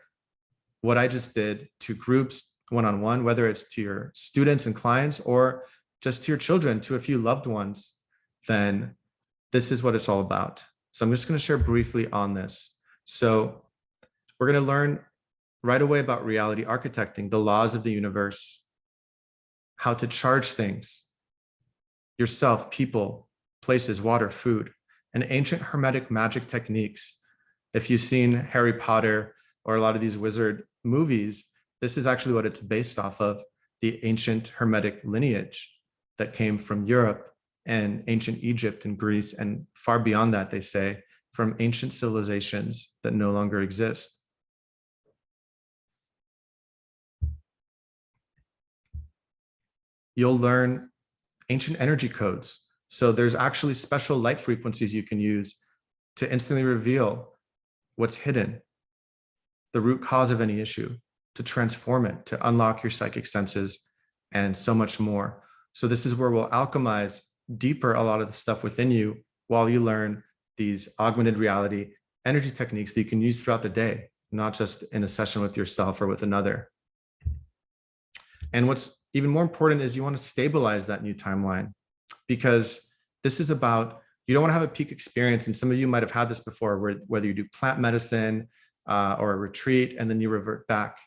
what I just did to groups one-on-one, whether it's to your students and clients or just to your children, to a few loved ones, then this is what it's all about. So I'm just going to share briefly on this. So we're going to learn right away about reality architecting, the laws of the universe, how to charge things, yourself, people, places, water, food, and ancient hermetic magic techniques. If you've seen Harry Potter or a lot of these wizard movies, this is actually what it's based off of, the ancient hermetic lineage that came from Europe and ancient Egypt and Greece, and far beyond that, they say, from ancient civilizations that no longer exist. You'll learn ancient energy codes. So there's actually special light frequencies you can use to instantly reveal what's hidden, the root cause of any issue, to transform it, to unlock your psychic senses, and so much more. So this is where we'll alchemize deeper a lot of the stuff within you while you learn these augmented reality energy techniques that you can use throughout the day, not just in a session with yourself or with another. And what's even more important is you want to stabilize that new timeline, because this is about, you don't want to have a peak experience. And some of you might have had this before, where whether you do plant medicine or a retreat, and then you revert back,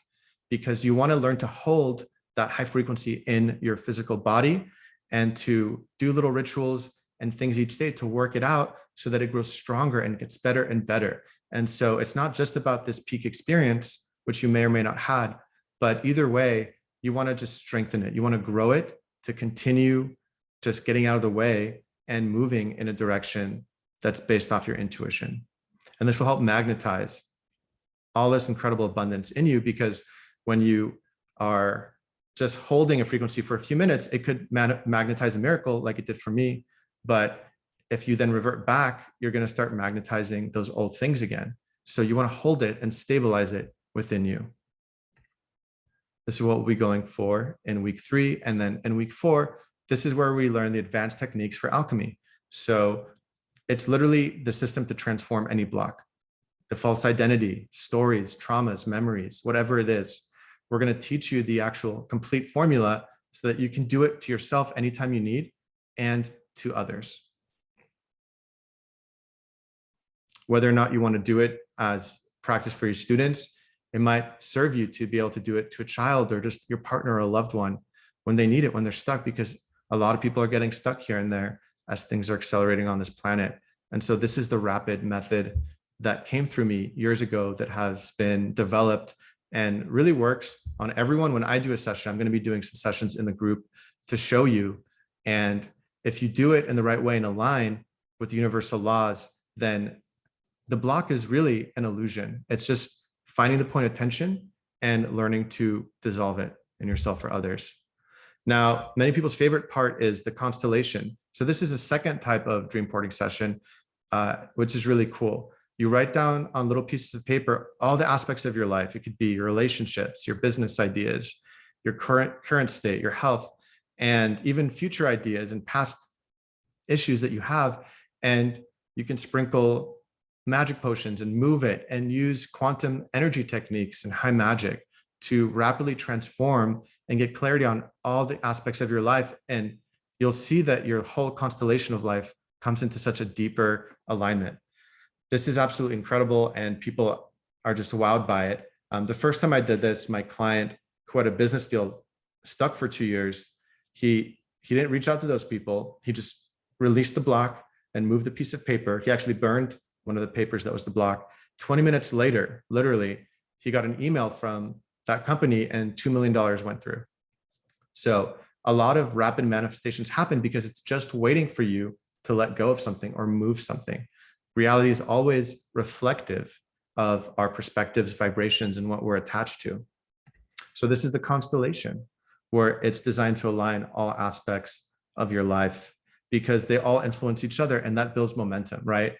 because you want to learn to hold that high frequency in your physical body and to do little rituals and things each day to work it out so that it grows stronger and gets better and better. And so it's not just about this peak experience, which you may or may not had, but either way, you want to just strengthen it. You want to grow it to continue just getting out of the way and moving in a direction that's based off your intuition. And this will help magnetize all this incredible abundance in you, because when you are just holding a frequency for a few minutes, it could magnetize a miracle like it did for me. But if you then revert back, you're going to start magnetizing those old things again. So you want to hold it and stabilize it within you. This is what we'll be going for in week 3. And then in week 4, this is where we learn the advanced techniques for alchemy. So it's literally the system to transform any block, the false identity, stories, traumas, memories, whatever it is. We're going to teach you the actual complete formula so that you can do it to yourself anytime you need and to others. Whether or not you want to do it as practice for your students, it might serve you to be able to do it to a child or just your partner or a loved one when they need it, when they're stuck, because a lot of people are getting stuck here and there as things are accelerating on this planet. And so this is the rapid method that came through me years ago that has been developed and really works on everyone. When I do a session, I'm going to be doing some sessions in the group to show you. And if you do it in the right way and align with the universal laws, then the block is really an illusion. It's just finding the point of tension and learning to dissolve it in yourself or others. Now, many people's favorite part is the constellation. So this is a second type of dream porting session, which is really cool. You write down on little pieces of paper all the aspects of your life. It could be your relationships, your business ideas, your current state, your health, and even future ideas and past issues that you have. And you can sprinkle magic potions and move it and use quantum energy techniques and high magic to rapidly transform and get clarity on all the aspects of your life. And you'll see that your whole constellation of life comes into such a deeper alignment. This is absolutely incredible, and people are just wowed by it. The first time I did this, my client who had a business deal stuck for 2 years, he didn't reach out to those people. He just released the block and moved the piece of paper. He actually burned one of the papers that was the block. 20 minutes later, literally, he got an email from that company and $2 million went through. So a lot of rapid manifestations happen because it's just waiting for you to let go of something or move something. Reality is always reflective of our perspectives, vibrations, and what we're attached to. So this is the constellation, where it's designed to align all aspects of your life because they all influence each other, and that builds momentum, right?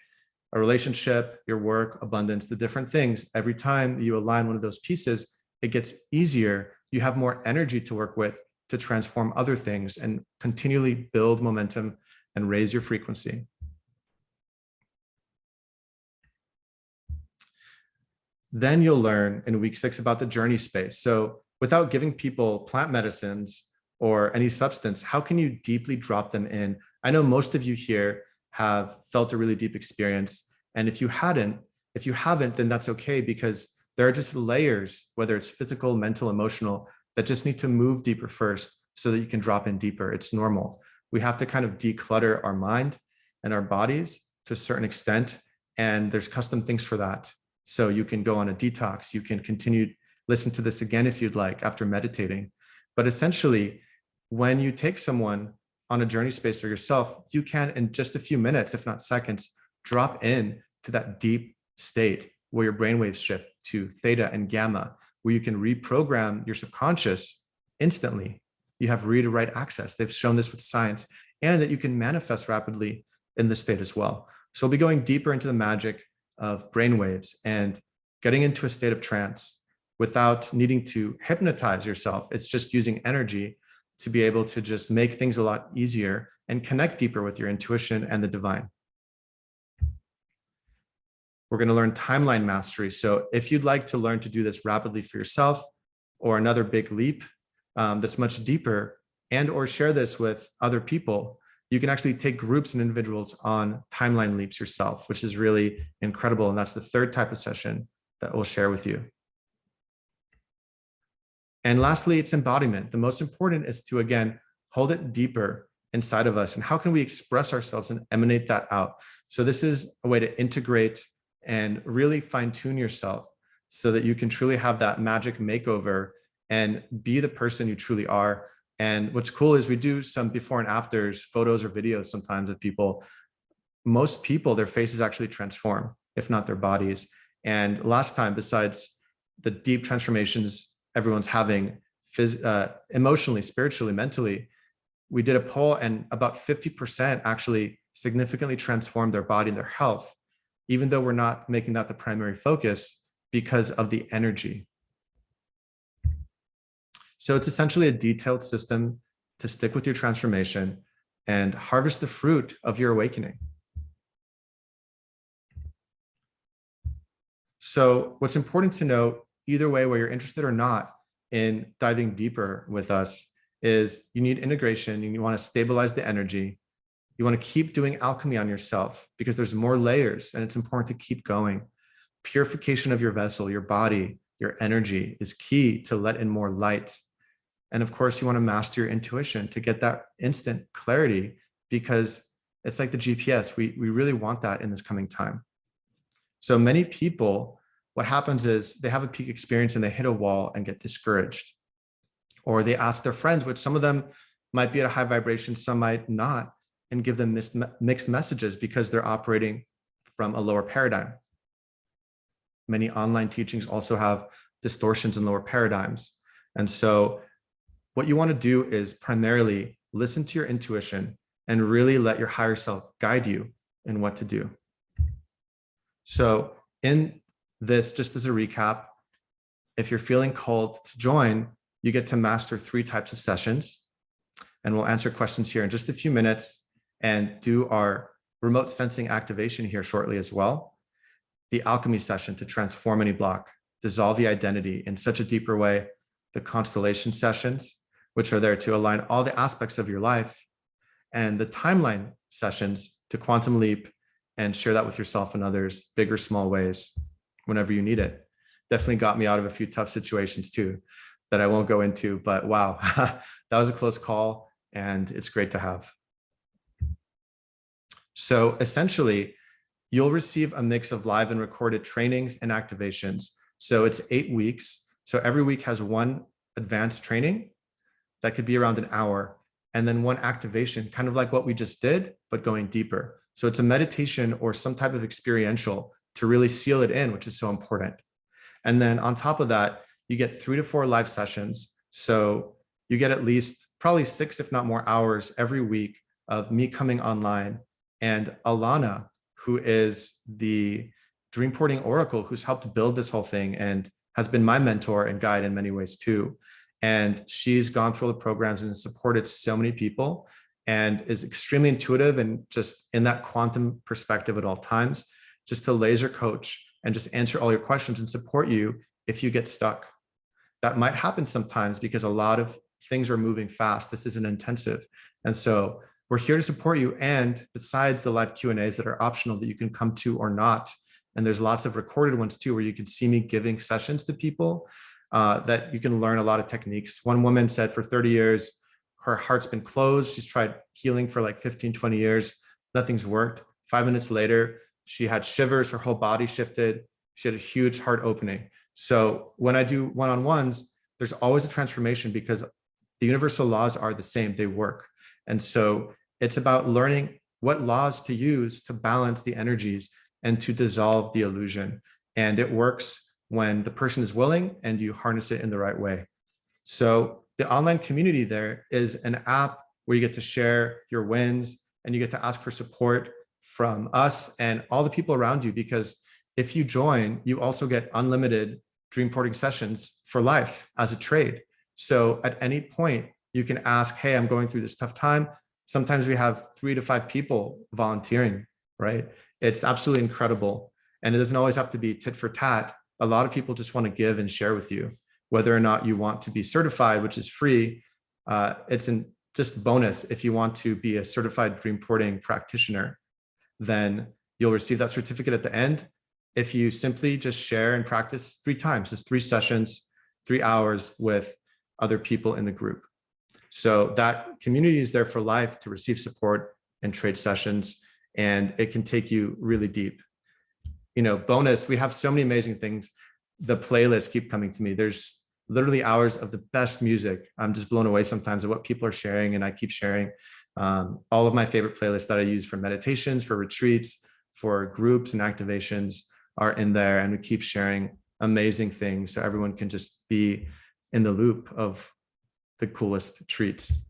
A relationship, your work, abundance, the different things. Every time you align one of those pieces, it gets easier. You have more energy to work with to transform other things and continually build momentum and raise your frequency. Then you'll learn in week 6 about the journey space. So without giving people plant medicines or any substance, how can you deeply drop them in? I know most of you here have felt a really deep experience. And if you haven't, then that's okay, because there are just layers, whether it's physical, mental, emotional, that just need to move deeper first so that you can drop in deeper. It's normal. We have to kind of declutter our mind and our bodies to a certain extent. And there's custom things for that. So you can go on a detox. You can continue, listen to this again if you'd like after meditating. But essentially, when you take someone on a journey space or yourself, you can, in just a few minutes, if not seconds, drop in to that deep state where your brainwaves shift to theta and gamma, where you can reprogram your subconscious instantly. You have read to write access. They've shown this with science, and that you can manifest rapidly in this state as well. So we'll be going deeper into the magic of brainwaves and getting into a state of trance without needing to hypnotize yourself. It's just using energy to be able to just make things a lot easier and connect deeper with your intuition and the divine. We're going to learn timeline mastery. So if you'd like to learn to do this rapidly for yourself, or another big leap that's much deeper, and or share this with other people, you can actually take groups and individuals on timeline leaps yourself, which is really incredible. And that's the third type of session that we'll share with you. And lastly, it's embodiment. The most important is to, again, hold it deeper inside of us. And how can we express ourselves and emanate that out? So this is a way to integrate and really fine tune yourself so that you can truly have that magic makeover and be the person you truly are. And what's cool is we do some before and afters, photos or videos sometimes of people. Most people, their faces actually transform, if not their bodies. And last time, besides the deep transformations everyone's having emotionally, spiritually, mentally, we did a poll and about 50% actually significantly transformed their body and their health, even though we're not making that the primary focus because of the energy. So it's essentially a detailed system to stick with your transformation and harvest the fruit of your awakening. So what's important to note, either way, where you're interested or not in diving deeper with us, is you need integration. You want to stabilize the energy. You want to keep doing alchemy on yourself because there's more layers, and it's important to keep going. Purification of your vessel, your body, your energy is key to let in more light. And of course, you want to master your intuition to get that instant clarity, because it's like the GPS. We really want that in this coming time. So many people, what happens is they have a peak experience and they hit a wall and get discouraged. Or they ask their friends, which some of them might be at a high vibration, some might not, and give them mixed messages because they're operating from a lower paradigm. Many online teachings also have distortions in lower paradigms. And so what you want to do is primarily listen to your intuition and really let your higher self guide you in what to do. So in this, just as a recap, if you're feeling called to join, you get to master 3 types of sessions. And we'll answer questions here in just a few minutes and do our remote sensing activation here shortly as well. The alchemy session to transform any block, dissolve the identity in such a deeper way. The constellation sessions, which are there to align all the aspects of your life. And the timeline sessions to quantum leap and share that with yourself and others, big or small ways, whenever you need it. Definitely got me out of a few tough situations too, that I won't go into, but wow, that was a close call and it's great to have. So essentially, you'll receive a mix of live and recorded trainings and activations. So it's 8 weeks. So every week has one advanced training that could be around an hour, and then one activation, kind of like what we just did, but going deeper. So it's a meditation or some type of experiential to really seal it in, which is so important. And then on top of that, you get 3 to 4 live sessions. So you get at least probably 6, if not more hours every week of me coming online, and Alana, who is the Dreamporting Oracle, who's helped build this whole thing and has been my mentor and guide in many ways too. And she's gone through the programs and supported so many people and is extremely intuitive and just in that quantum perspective at all times, just to laser coach and just answer all your questions and support you if you get stuck. That might happen sometimes because a lot of things are moving fast. This is an intensive. And so we're here to support you. And besides the live Q&As that are optional that you can come to or not, and there's lots of recorded ones too, where you can see me giving sessions to people that you can learn a lot of techniques. One woman said for 30 years, her heart's been closed. She's tried healing for like 15, 20 years. Nothing's worked. 5 minutes later, she had shivers, her whole body shifted. She had a huge heart opening. So when I do one-on-ones, there's always a transformation because the universal laws are the same, they work. And so it's about learning what laws to use to balance the energies and to dissolve the illusion. And it works when the person is willing and you harness it in the right way. So the online community there is an app where you get to share your wins and you get to ask for support from us and all the people around you, because if you join, you also get unlimited dream porting sessions for life as a trade. So at any point, you can ask, hey, I'm going through this tough time. Sometimes we have 3 to 5 people volunteering, right? It's absolutely incredible. And it doesn't always have to be tit for tat. A lot of people just want to give and share with you, whether or not you want to be certified, which is free. It's just bonus. If you want to be a certified dream porting practitioner, then you'll receive that certificate at the end. If you simply just share and practice 3 times, it's 3 sessions, 3 hours with other people in the group. So that community is there for life to receive support and trade sessions, and it can take you really deep. You know, bonus, we have so many amazing things. The playlists keep coming to me. There's literally hours of the best music. I'm just blown away sometimes at what people are sharing, and I keep sharing all of my favorite playlists that I use for meditations, for retreats, for groups and activations are in there, and we keep sharing amazing things so everyone can just be in the loop of the coolest treats.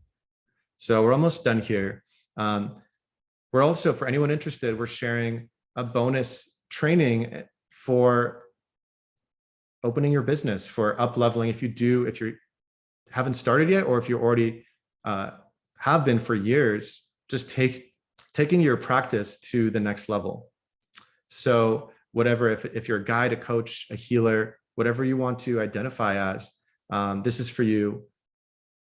So we're almost done here. We're also, for anyone interested, we're sharing a bonus training for opening your business, for up leveling. If you haven't started yet, or if you already have been for years, just taking your practice to the next level. So whatever, if you're a guide, a coach, a healer, whatever you want to identify as, this is for you.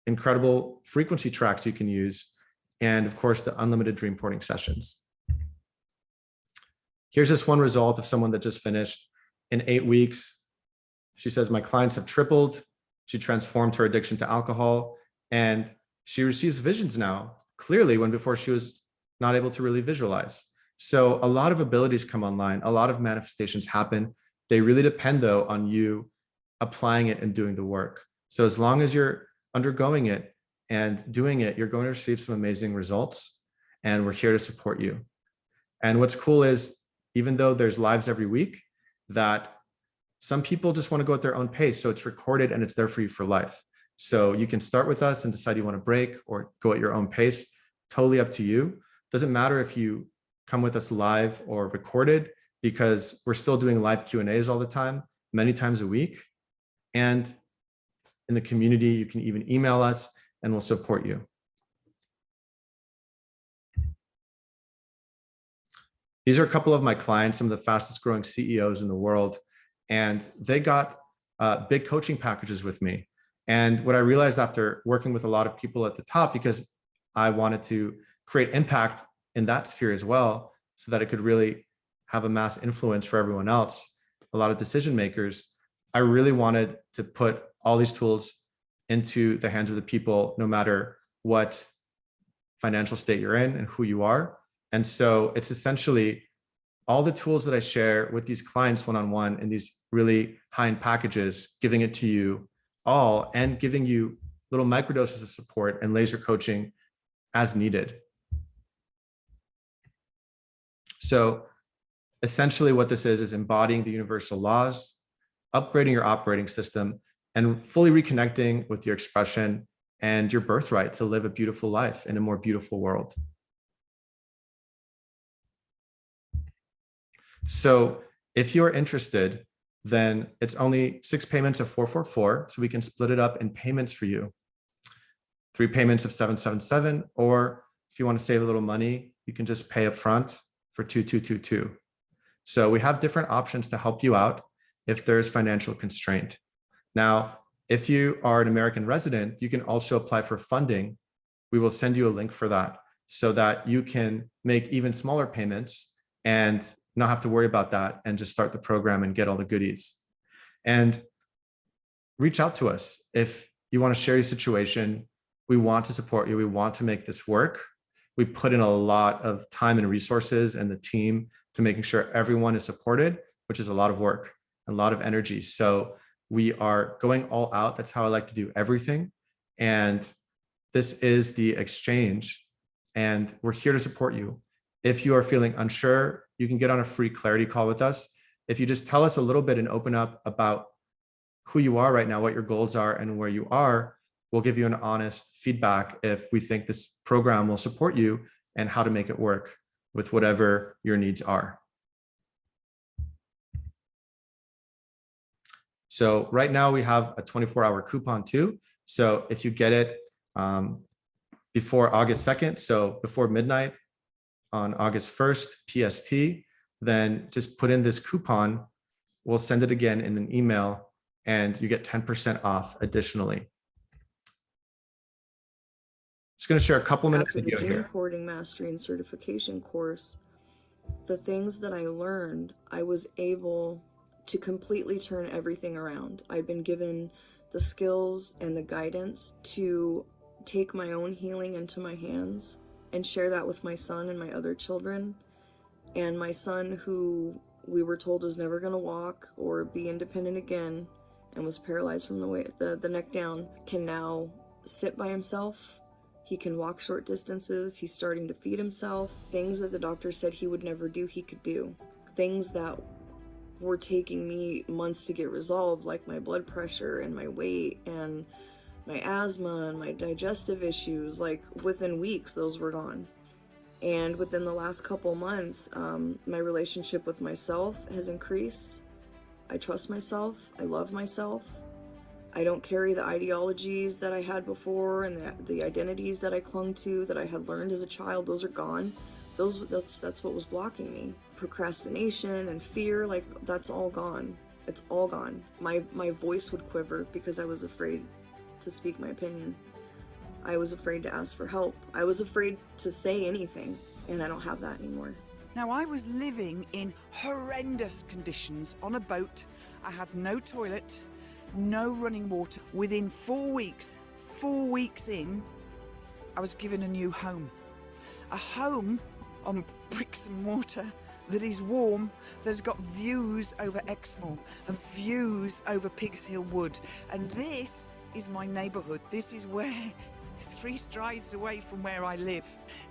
Incredible frequency tracks you can use, and of course the unlimited dream porting sessions. Here's just one result of someone that just finished. In 8 weeks, she says, my clients have tripled. She transformed her addiction to alcohol, and she receives visions now clearly when before she was not able to really visualize. So a lot of abilities come online, a lot of manifestations happen. They really depend though on you applying it and doing the work. So as long as you're undergoing it and doing it, you're going to receive some amazing results, and we're here to support you. And what's cool is, even though there's lives every week, that some people just want to go at their own pace. So it's recorded and it's there for you for life. So you can start with us and decide you want to break or go at your own pace. Totally up to you. Doesn't matter if you come with us live or recorded, because we're still doing live Q&As all the time, many times a week. And in the community, you can even email us and we'll support you. These are a couple of my clients, some of the fastest growing CEOs in the world, and they got big coaching packages with me. And what I realized after working with a lot of people at the top, because I wanted to create impact in that sphere as well, so that it could really have a mass influence for everyone else, a lot of decision makers, I really wanted to put all these tools into the hands of the people, no matter what financial state you're in and who you are. And so it's essentially all the tools that I share with these clients one-on-one in these really high-end packages, giving it to you all and giving you little microdoses of support and laser coaching as needed. So essentially what this is embodying the universal laws, upgrading your operating system, and fully reconnecting with your expression and your birthright to live a beautiful life in a more beautiful world. So if you're interested, then it's only 6 payments of $444. So we can split it up in payments for you. 3 payments of $777, or if you want to save a little money, you can just pay up front for $2222. So we have different options to help you out if there's financial constraint. Now, if you are an American resident, you can also apply for funding. We will send you a link for that so that you can make even smaller payments and not have to worry about that and just start the program and get all the goodies. And reach out to us if you want to share your situation. We want to support you. We want to make this work. We put in a lot of time and resources and the team to making sure everyone is supported, which is a lot of work, a lot of energy. So we are going all out. That's how I like to do everything. And this is the exchange, and we're here to support you. If you are feeling unsure, you can get on a free clarity call with us. If you just tell us a little bit and open up about who you are right now, what your goals are, and where you are, we'll give you an honest feedback if we think this program will support you and how to make it work with whatever your needs are. So right now we have a 24-hour coupon too. So if you get it before August 2nd, so before midnight on August 1st, PST, then just put in this coupon. We'll send it again in an email and you get 10% off additionally. Just going to share a couple minute video here. After the Dreamporting Mastery and Certification course, the things that I learned, I was able to completely turn everything around. I've been given the skills and the guidance to take my own healing into my hands and share that with my son and my other children. And my son, who we were told was never going to walk or be independent again and was paralyzed from the neck down, can now sit by himself. He can walk short distances. He's starting to feed himself. Things that the doctor said he would never do, he could do. Things that were taking me months to get resolved, like my blood pressure and my weight and my asthma and my digestive issues, like within weeks, those were gone. And within the last couple months, my relationship with myself has increased. I trust myself. I love myself. I don't carry the ideologies that I had before and the identities that I clung to, that I had learned as a child. Those are gone. That's what was blocking me. Procrastination and fear, like that's all gone. It's all gone. My voice would quiver because I was afraid to speak my opinion. I was afraid to ask for help. I was afraid to say anything, and I don't have that anymore. Now, I was living in horrendous conditions on a boat. I had no toilet, no running water. Within 4 weeks in, I was given a new home. A home on bricks and mortar that is warm, that has got views over Exmoor and views over Pigs Hill Wood. And this is my neighbourhood. This is where 3 strides away from where I live.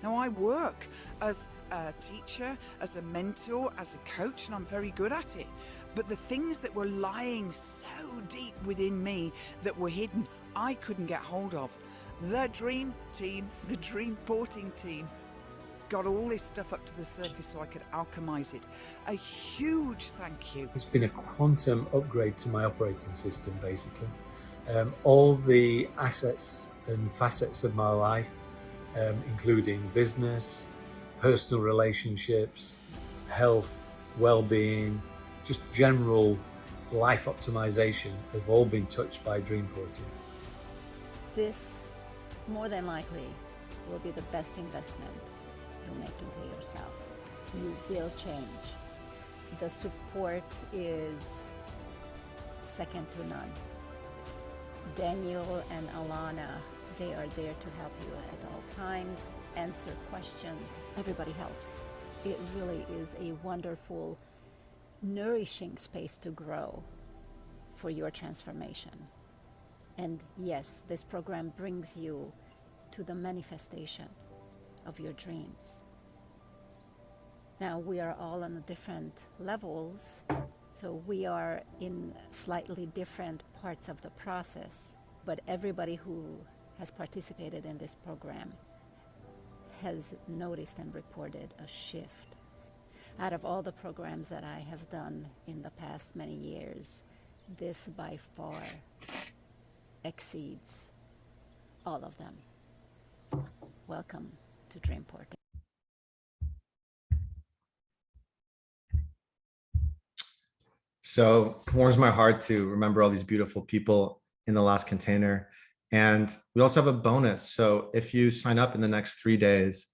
Now, I work as a teacher, as a mentor, as a coach, and I'm very good at it. But the things that were lying so deep within me that were hidden, I couldn't get hold of. The Dream Team, the Dreamporting team, got all this stuff up to the surface so I could alchemize it. A huge thank you. It's been a quantum upgrade to my operating system, basically. All the assets and facets of my life, including business, personal relationships, health, well-being, just general life optimization, have all been touched by Dreamporting. This, more than likely, will be the best investment you'll make into yourself. You will change. The support is second to none. Daniel and Alana, they are there to help you at all times, answer questions. Everybody helps. It really is a wonderful, nourishing space to grow for your transformation. And yes, this program brings you to the manifestation of your dreams. Now, we are all on different levels, so we are in slightly different parts of the process, but everybody who has participated in this program has noticed and reported a shift. Out of all the programs that I have done in the past many years, this by far exceeds all of them. Welcome to Dreamporting. So it warms my heart to remember all these beautiful people in the last container. And we also have a bonus. So if you sign up in the next 3 days,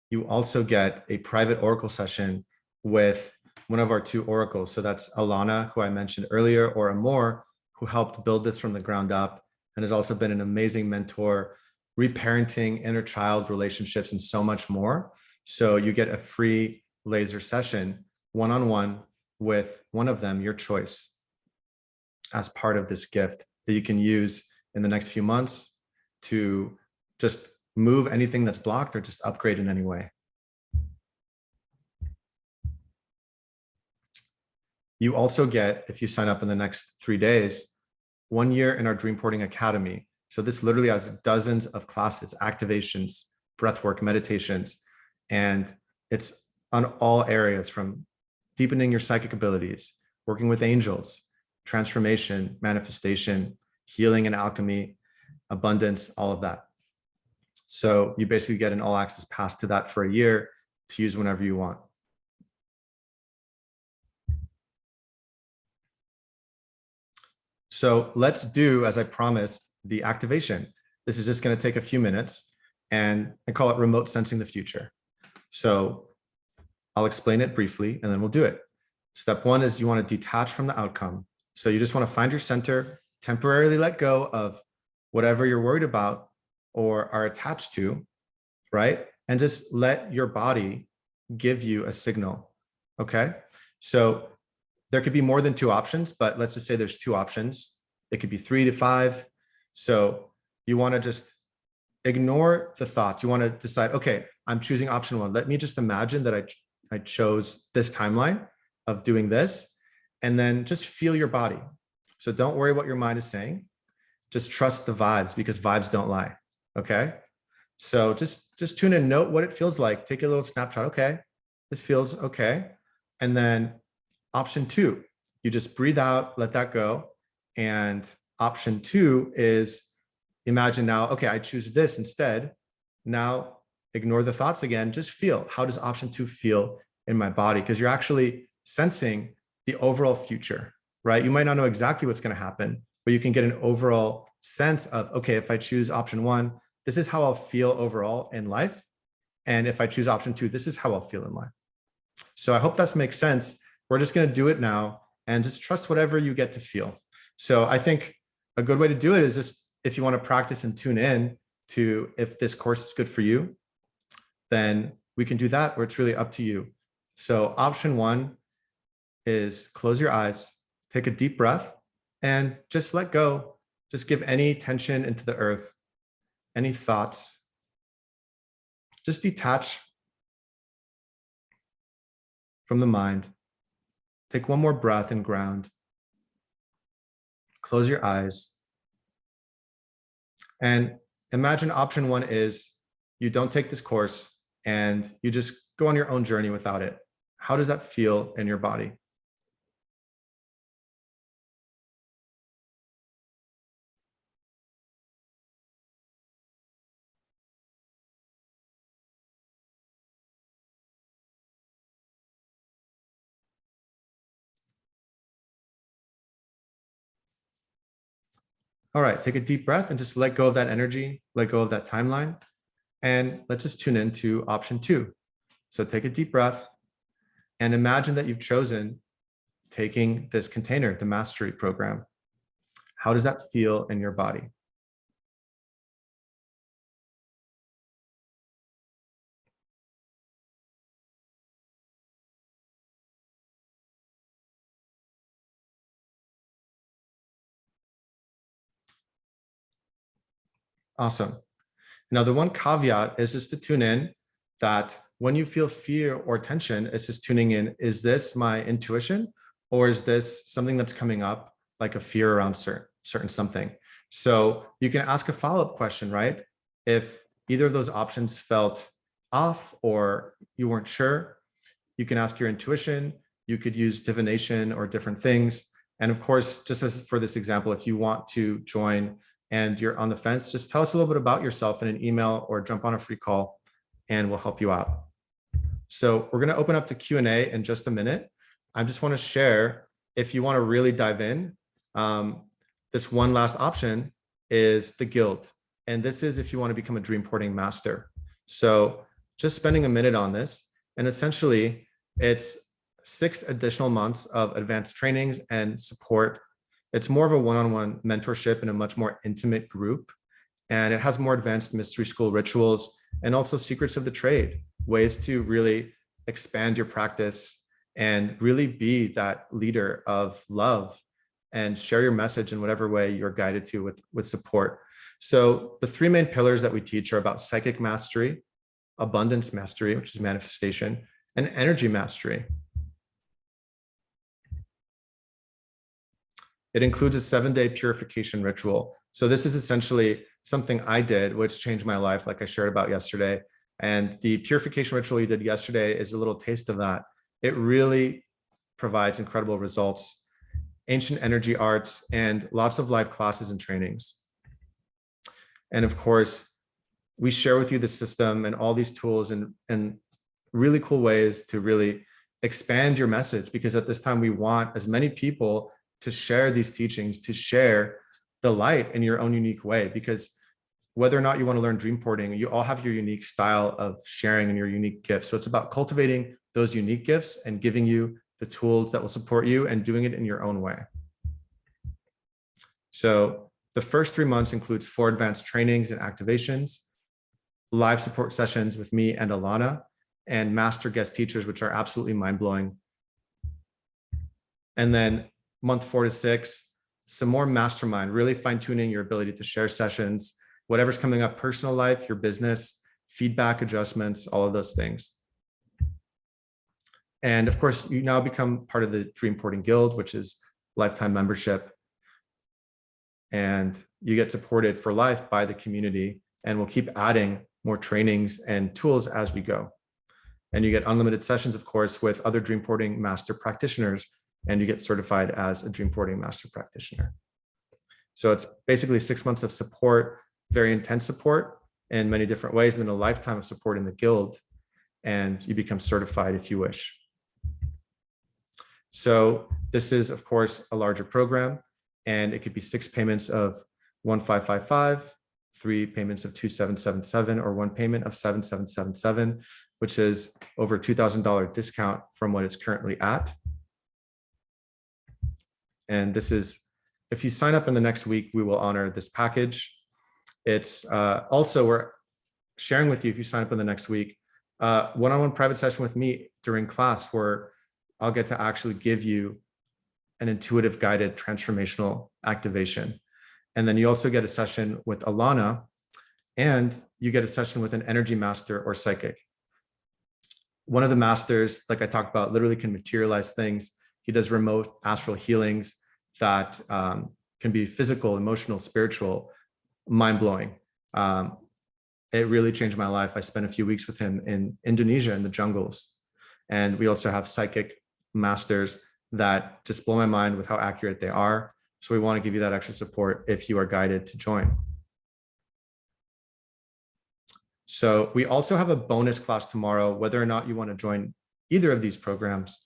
you also get a private oracle session with one of our 2 oracles. So that's Alana, who I mentioned earlier, or Amor, who helped build this from the ground up, and has also been an amazing mentor, reparenting inner child relationships and so much more. So you get a free laser session one-on-one with one of them, your choice, as part of this gift that you can use in the next few months to just move anything that's blocked or just upgrade in any way. You also get, if you sign up in the next 3 days, 1 year in our Dreamporting Academy. So this literally has dozens of classes, activations, breathwork, meditations, and it's on all areas, from deepening your psychic abilities, working with angels, transformation, manifestation, healing and alchemy, abundance, all of that. So you basically get an all access pass to that for a year to use whenever you want. So let's do, as I promised, the activation. This is just going to take a few minutes, and I call it remote sensing the future. So I'll explain it briefly and then we'll do it. Step one is you want to detach from the outcome. So you just want to find your center, temporarily let go of whatever you're worried about or are attached to, right? And just let your body give you a signal, okay? So there could be more than 2 options, but let's just say there's 2 options. It could be 3 to 5. So you want to just ignore the thoughts. You want to decide, okay, I'm choosing option 1. Let me just imagine that I chose this timeline of doing this, and then just feel your body. So don't worry what your mind is saying. Just trust the vibes, because vibes don't lie. Okay. So just tune in, note what it feels like. Take a little snapshot. Okay, this feels okay. And then option 2, you just breathe out, let that go. And option 2 is imagine now, okay, I choose this instead. Now ignore the thoughts again, just feel, how does option 2 feel in my body? Because you're actually sensing the overall future, right? You might not know exactly what's going to happen, but you can get an overall sense of, okay, if I choose option 1, this is how I'll feel overall in life. And if I choose option 2, this is how I'll feel in life. So I hope that makes sense. We're just going to do it now and just trust whatever you get to feel. So I think a good way to do it is just, if you want to practice and tune in to if this course is good for you, then we can do that, or it's really up to you. So option 1 is close your eyes, take a deep breath, and just let go. Just give any tension into the earth, any thoughts. Just detach from the mind. Take one more breath and ground. Close your eyes. And imagine option 1 is you don't take this course and you just go on your own journey without it. How does that feel in your body? All right, take a deep breath and just let go of that energy, let go of that timeline, and let's just tune into option 2. So take a deep breath and imagine that you've chosen taking this container, the Mastery Program. How does that feel in your body? Awesome. Now, the one caveat is just to tune in that when you feel fear or tension, it's just tuning in, is this my intuition, or is this something that's coming up, like a fear around certain something? So you can ask a follow-up question, right? If either of those options felt off or you weren't sure, you can ask your intuition. You could use divination or different things. And of course, just as for this example, if you want to join and you're on the fence, just tell us a little bit about yourself in an email or jump on a free call and we'll help you out. So we're going to open up to Q&A in just a minute. I just want to share, if you want to really dive in, this one last option is the Guild. And this is if you want to become a Dreamporting master. So just spending a minute on this, and essentially it's 6 additional months of advanced trainings and support It's more of a one-on-one mentorship in a much more intimate group. And it has more advanced mystery school rituals and also secrets of the trade, ways to really expand your practice and really be that leader of love and share your message in whatever way you're guided to with support. So the three main pillars that we teach are about psychic mastery, abundance mastery, which is manifestation, and energy mastery. It includes a 7-day purification ritual. So this is essentially something I did, which changed my life, like I shared about yesterday. And the purification ritual you did yesterday is a little taste of that. It really provides incredible results, ancient energy arts, and lots of live classes and trainings. And of course, we share with you the system and all these tools and really cool ways to really expand your message, because at this time we want as many people to share these teachings, to share the light in your own unique way, because whether or not you want to learn dream porting, you all have your unique style of sharing and your unique gifts. So it's about cultivating those unique gifts and giving you the tools that will support you and doing it in your own way. So the first 3 months includes 4 advanced trainings and activations, live support sessions with me and Alana, and master guest teachers, which are absolutely mind-blowing. And then month 4 to 6, some more mastermind, really fine-tuning your ability to share sessions, whatever's coming up, personal life, your business, feedback adjustments, all of those things. And of course, you now become part of the Dream Porting Guild, which is lifetime membership. And you get supported for life by the community, and we'll keep adding more trainings and tools as we go. And you get unlimited sessions, of course, with other Dream Porting master practitioners, and you get certified as a Dream Porting master practitioner. So it's basically 6 months of support, very intense support in many different ways, and then a lifetime of support in the guild, and you become certified if you wish. So this is, of course, a larger program, and it could be 6 payments of 1,555, 3 payments of 2,777, or 1 payment of 7,777, which is over $2,000 discount from what it's currently at. And this is, if you sign up in the next week, we will honor this package. It's also, we're sharing with you, if you sign up in the next week, one-on-one private session with me during class, where I'll get to actually give you an intuitive guided transformational activation. And then you also get a session with Alana, and you get a session with an energy master or psychic. One of the masters, like I talked about, literally can materialize things. He does remote astral healings that can be physical, emotional, spiritual, mind-blowing. It really changed my life. I spent a few weeks with him in Indonesia in the jungles. And we also have psychic masters that just blow my mind with how accurate they are. So we want to give you that extra support if you are guided to join. So we also have a bonus class tomorrow, whether or not you want to join either of these programs,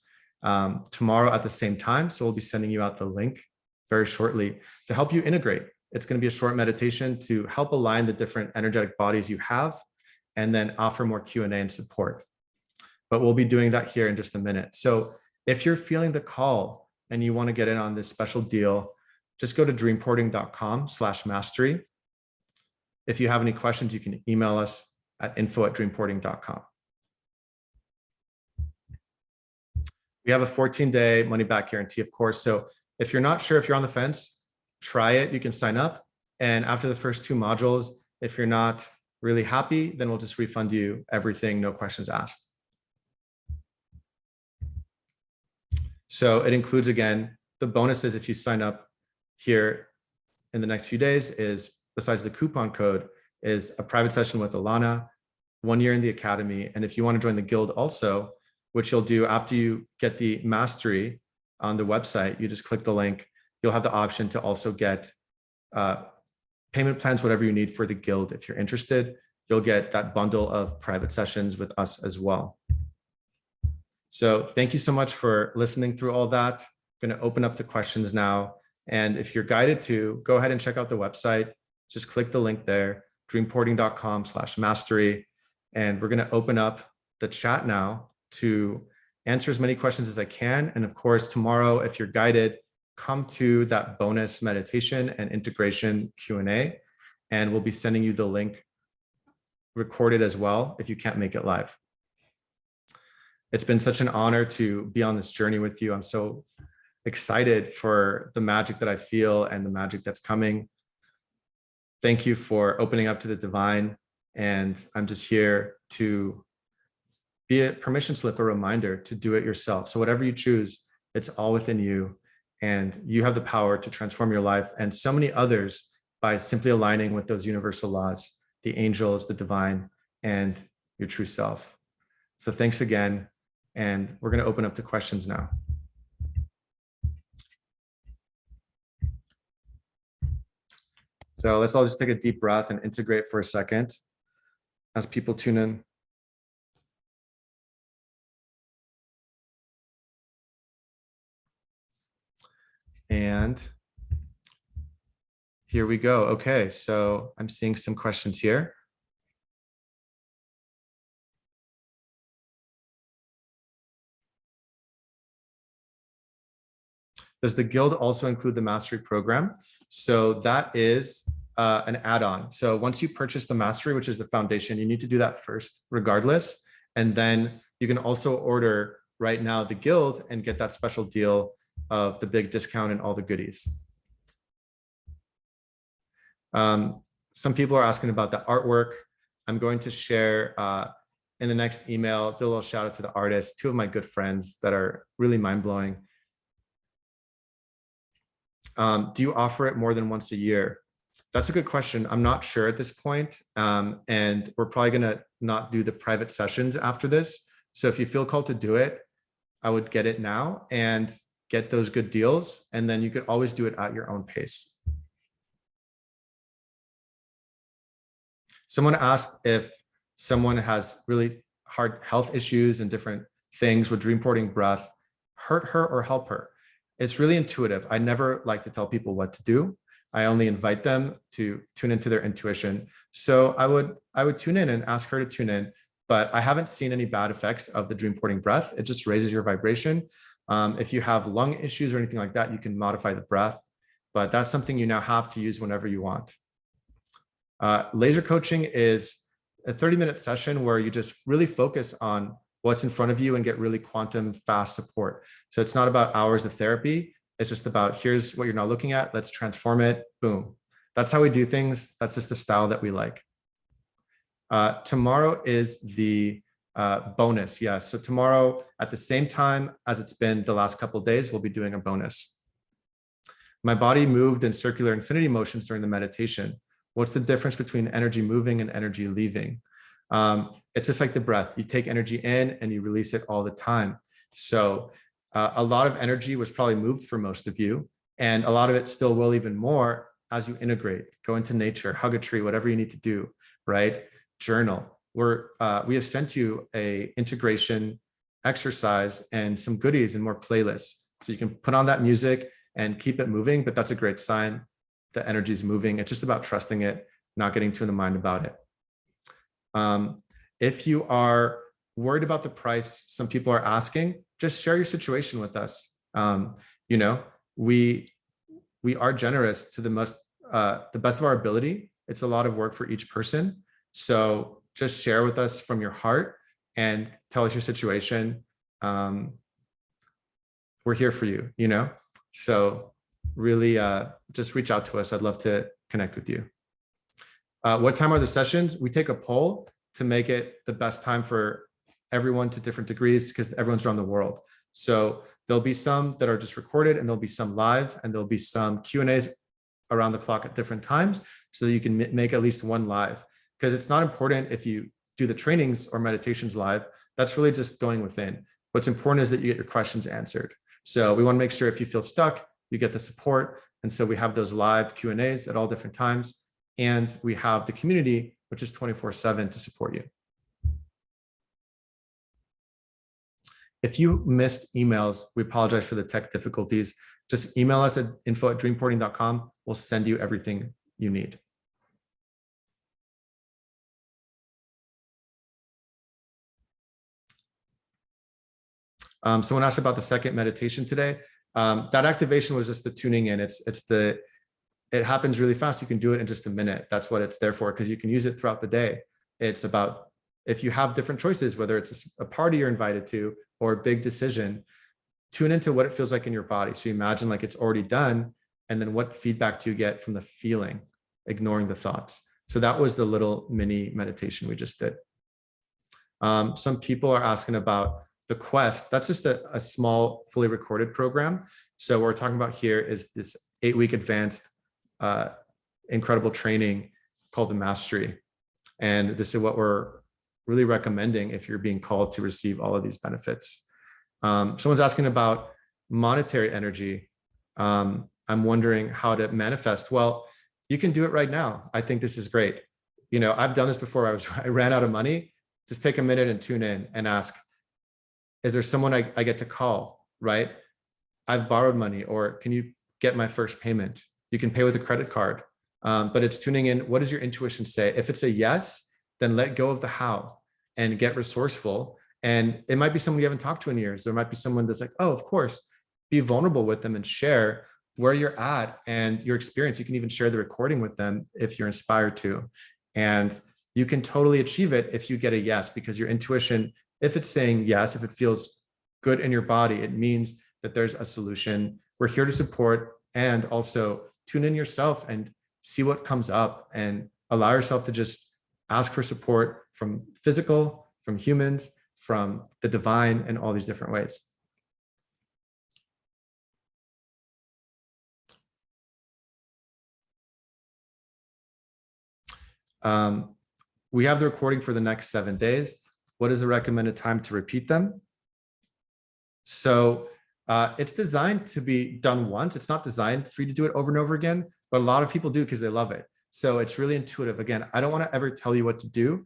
tomorrow at the same time. So we'll be sending you out the link very shortly to help you integrate. It's going to be a short meditation to help align the different energetic bodies you have, and then offer more Q&A and support. But we'll be doing that here in just a minute. So if you're feeling the call and you want to get in on this special deal, just go to dreamporting.com/mastery. If you have any questions, you can email us at info@dreamporting.com. We have a 14-day money-back guarantee, of course. So if you're not sure, if you're on the fence, try it. You can sign up. And after the first 2 modules, if you're not really happy, then we'll just refund you everything, no questions asked. So it includes, again, the bonuses if you sign up here in the next few days is, besides the coupon code, is a private session with Alana, 1 year in the academy. And if you want to join the guild also, which you'll do after you get the mastery on the website, you just click the link. You'll have the option to also get payment plans, whatever you need for the guild. If you're interested, you'll get that bundle of private sessions with us as well. So thank you so much for listening through all that. I'm going to open up to questions now. And if you're guided to, go ahead and check out the website. Just click the link there, dreamporting.com/mastery. And we're going to open up the chat now to answer as many questions as I can. And of course, tomorrow, if you're guided, come to that bonus meditation and integration Q&A, and we'll be sending you the link recorded as well if you can't make it live. It's been such an honor to be on this journey with you. I'm so excited for the magic that I feel and the magic that's coming. Thank you for opening up to the divine. And I'm just here to be a permission slip, a reminder to do it yourself. So whatever you choose, it's all within you. And you have the power to transform your life and so many others by simply aligning with those universal laws, the angels, the divine, and your true self. So thanks again. And we're going to open up to questions now. So let's all just take a deep breath and integrate for a second as people tune in. And here we go. Okay, so I'm seeing some questions here. Does the guild also include the mastery program? So that is an add-on. So once you purchase the mastery, which is the foundation, you need to do that first regardless. And then you can also order right now the guild and get that special deal of the big discount and all the goodies. Some people are asking about the artwork. I'm going to share in the next email, do a little shout out to the artists, two of my good friends that are really mind-blowing. Do you offer it more than once a year? That's a good question. I'm not sure at this point. And we're probably gonna not do the private sessions after this. So if you feel called to do it, I would get it now and get those good deals. And then you could always do it at your own pace. Someone asked if someone has really hard health issues and different things, would dream porting breath hurt her or help her? It's really intuitive. I never like to tell people what to do. I only invite them to tune into their intuition. So I would tune in and ask her to tune in, but I haven't seen any bad effects of the dream porting breath. It just raises your vibration. If you have lung issues or anything like that, you can modify the breath, but that's something you now have to use whenever you want. Laser coaching is a 30-minute session where you just really focus on what's in front of you and get really quantum fast support. So it's not about hours of therapy. It's just about, here's what you're not looking at. Let's transform it. Boom. That's how we do things. That's just the style that we like. Tomorrow is the bonus. Yes. So tomorrow at the same time as it's been the last couple of days, we'll be doing a bonus. My body moved in circular infinity motions during the meditation. What's the difference between energy moving and energy leaving? It's just like the breath. You take energy in and you release it all the time. So a lot of energy was probably moved for most of you, and a lot of it still will, even more as you integrate, go into nature, hug a tree, whatever you need to do, right? Journal. We have sent you a integration exercise and some goodies and more playlists. So you can put on that music and keep it moving, but that's a great sign. The energy is moving. It's just about trusting it, not getting too in the mind about it. If you are worried about the price, some people are asking, just share your situation with us. You know, we are generous to the best of our ability. It's a lot of work for each person. So just share with us from your heart and tell us your situation. We're here for you, you know? So really just reach out to us. I'd love to connect with you. What time are the sessions? We take a poll to make it the best time for everyone to different degrees, because everyone's around the world. So there'll be some that are just recorded, and there'll be some live, and there'll be some Q&As around the clock at different times, so that you can make at least one live. Because it's not important if you do the trainings or meditations live. That's really just going within. What's important is that you get your questions answered. So we want to make sure if you feel stuck, you get the support. And so we have those live Q&As at all different times. And we have the community, which is 24/7 to support you. If you missed emails, we apologize for the tech difficulties. Just email us at info@dreamporting.com. We'll send you everything you need. Someone asked about the second meditation today. That activation was just the tuning in. It happens really fast. You can do it in just a minute. That's what it's there for, because you can use it throughout the day. It's about, if you have different choices, whether it's a party you're invited to or a big decision, tune into what it feels like in your body. So you imagine like it's already done. And then what feedback do you get from the feeling, ignoring the thoughts? So that was the little mini meditation we just did. Some people are asking about the Quest. That's just a small, fully recorded program. So what we're talking about here is this 8-week advanced, incredible training called the Mastery. And this is what we're really recommending if you're being called to receive all of these benefits. Someone's asking about monetary energy. I'm wondering how to manifest. Well, you can do it right now. I think this is great. You know, I've done this before. I ran out of money. Just take a minute and tune in and ask, is there someone I get to call, right? I've borrowed money, or can you get my first payment? You can pay with a credit card, but it's tuning in. What does your intuition say? If it's a yes, then let go of the how and get resourceful. And it might be someone you haven't talked to in years. There might be someone that's like, oh, of course, be vulnerable with them and share where you're at and your experience. You can even share the recording with them if you're inspired to. And you can totally achieve it if you get a yes, because your intuition, if it's saying yes, if it feels good in your body, it means that there's a solution. We're here to support, and also tune in yourself and see what comes up and allow yourself to just ask for support from physical, from humans, from the divine, in all these different ways. We have the recording for the next 7 days. What is the recommended time to repeat them? So it's designed to be done once. It's not designed for you to do it over and over again, but a lot of people do because they love it. So it's really intuitive. Again, I don't want to ever tell you what to do.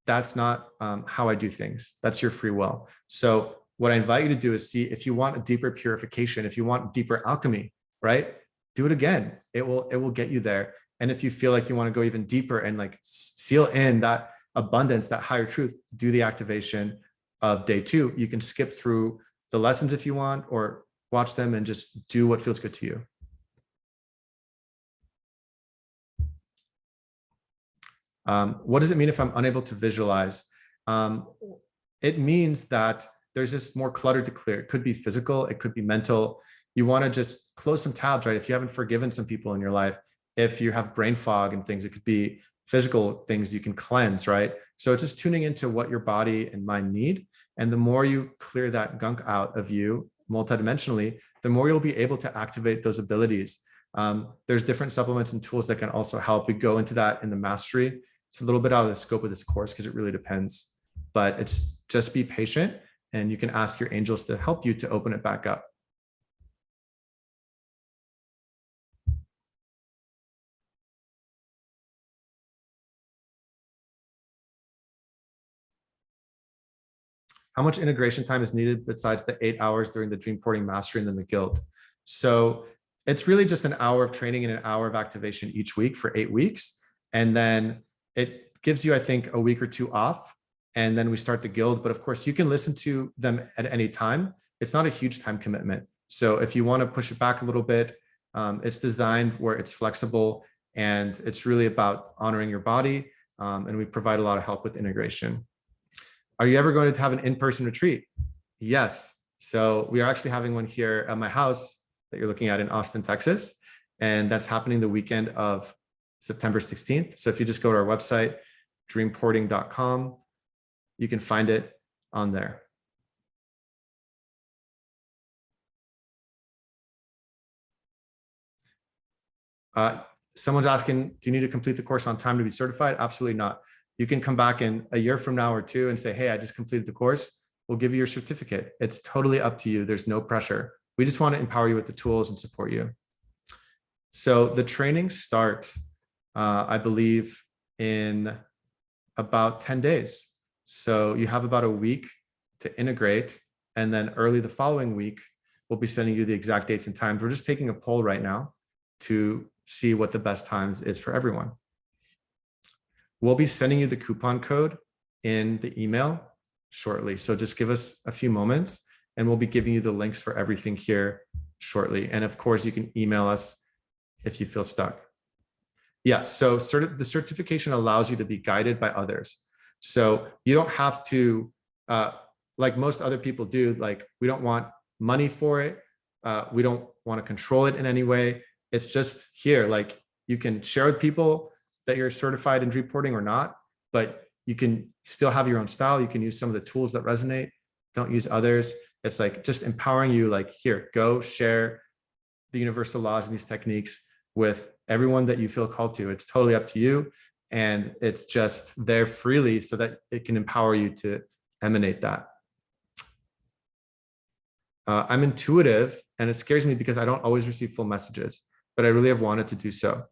That's not how I do things. That's your free will. So what I invite you to do is see if you want a deeper purification, if you want deeper alchemy, right? Do it again. It will get you there. And if you feel like you want to go even deeper and like seal in that abundance, that higher truth, do the activation of day 2. You can skip through the lessons if you want, or watch them and just do what feels good to you. What does it mean if I'm unable to visualize? It means that there's just more clutter to clear. It could be physical, it could be mental. You want to just close some tabs, right? If you haven't forgiven some people in your life, if you have brain fog and things, it could be physical things you can cleanse, right? So it's just tuning into what your body and mind need. And the more you clear that gunk out of you multidimensionally, the more you'll be able to activate those abilities. There's different supplements and tools that can also help. We go into that in the Mastery. It's a little bit out of the scope of this course because it really depends, but it's just be patient and you can ask your angels to help you to open it back up. How much integration time is needed besides the 8 hours during the Dream Porting Mastery and then the Guild? So it's really just an hour of training and an hour of activation each week for 8 weeks. And then it gives you, I think, a week or 2 off. And then we start the Guild. But of course, you can listen to them at any time. It's not a huge time commitment. So if you want to push it back a little bit, it's designed where it's flexible and it's really about honoring your body. And we provide a lot of help with integration. Are you ever going to have an in-person retreat? Yes. So we are actually having one here at my house that you're looking at in Austin, Texas. And that's happening the weekend of September 16th. So if you just go to our website, dreamporting.com, you can find it on there. Someone's asking, do you need to complete the course on time to be certified? Absolutely not. You can come back in a year from now or 2 and say, hey, I just completed the course. We'll give you your certificate. It's totally up to you. There's no pressure. We just want to empower you with the tools and support you. So the training starts, I believe, in about 10 days. So you have about a week to integrate. And then early the following week, we'll be sending you the exact dates and times. We're just taking a poll right now to see what the best times is for everyone. We'll be sending you the coupon code in the email shortly. So just give us a few moments and we'll be giving you the links for everything here shortly. And of course, you can email us if you feel stuck. Yes, so the certification allows you to be guided by others. So you don't have to, like most other people do, like we don't want money for it. We don't want to control it in any way. It's just here, like you can share with people that you're certified in dream porting or not, but you can still have your own style. You can use some of the tools that resonate. Don't use others. It's like just empowering you, like, here, go share the universal laws and these techniques with everyone that you feel called to. It's totally up to you. And it's just there freely so that it can empower you to emanate that. I'm intuitive, and it scares me because I don't always receive full messages, but I really have wanted to do so.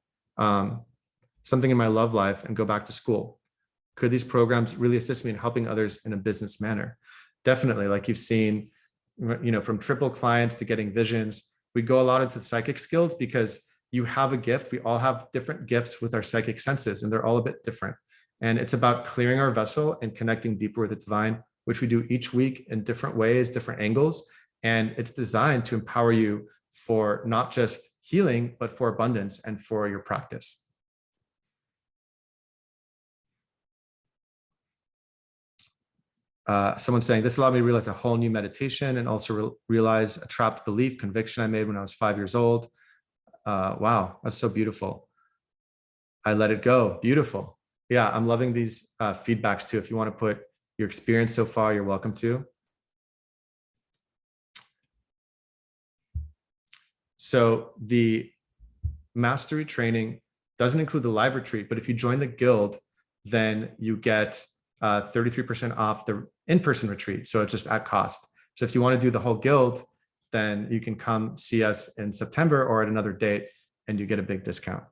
Something in my love life and go back to school. Could these programs really assist me in helping others in a business manner? Definitely, like you've seen, from triple clients to getting visions, we go a lot into the psychic skills because you have a gift. We all have different gifts with our psychic senses, and they're all a bit different. And it's about clearing our vessel and connecting deeper with the divine, which we do each week in different ways, different angles. And it's designed to empower you for not just healing, but for abundance and for your practice. Someone's saying, this allowed me to realize a whole new meditation and also realize a trapped belief conviction I made when I was 5 years old. Wow, that's so beautiful. I let it go. Beautiful. Yeah, I'm loving these feedbacks too. If you want to put your experience so far, you're welcome to. So the mastery training doesn't include the live retreat, but if you join the guild, then you get 33% off the in-person retreat. So it's just at cost. So if you want to do the whole guild, then you can come see us in September or at another date, and you get a big discount.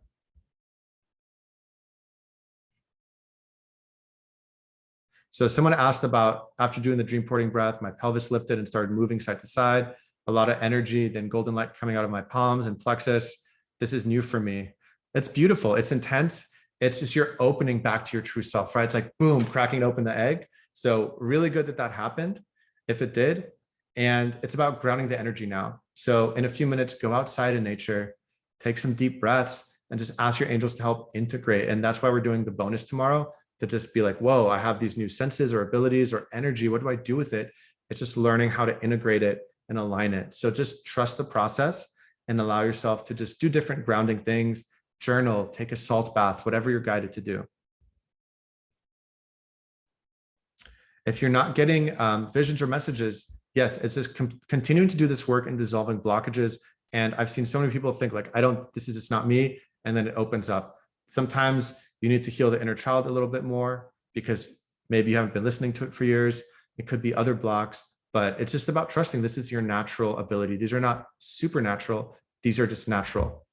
So someone asked about, after doing the dream porting breath, my pelvis lifted and started moving side to side, a lot of energy, then golden light coming out of my palms and plexus. This is new for me. It's beautiful. It's intense. It's just you're opening back to your true self, right? It's like, boom, cracking open the egg. So really good that that happened, if it did. And it's about grounding the energy now. So in a few minutes, go outside in nature, take some deep breaths, and just ask your angels to help integrate. And that's why we're doing the bonus tomorrow, to just be like, whoa, I have these new senses or abilities or energy. What do I do with it? It's just learning how to integrate it and align it. So just trust the process and allow yourself to just do different grounding things, journal, take a salt bath, whatever you're guided to do. If you're not getting visions or messages, yes, it's just continuing to do this work and dissolving blockages. And I've seen so many people think like, this is just not me. And then it opens up. Sometimes you need to heal the inner child a little bit more because maybe you haven't been listening to it for years. It could be other blocks, but it's just about trusting this is your natural ability. These are not supernatural. These are just natural.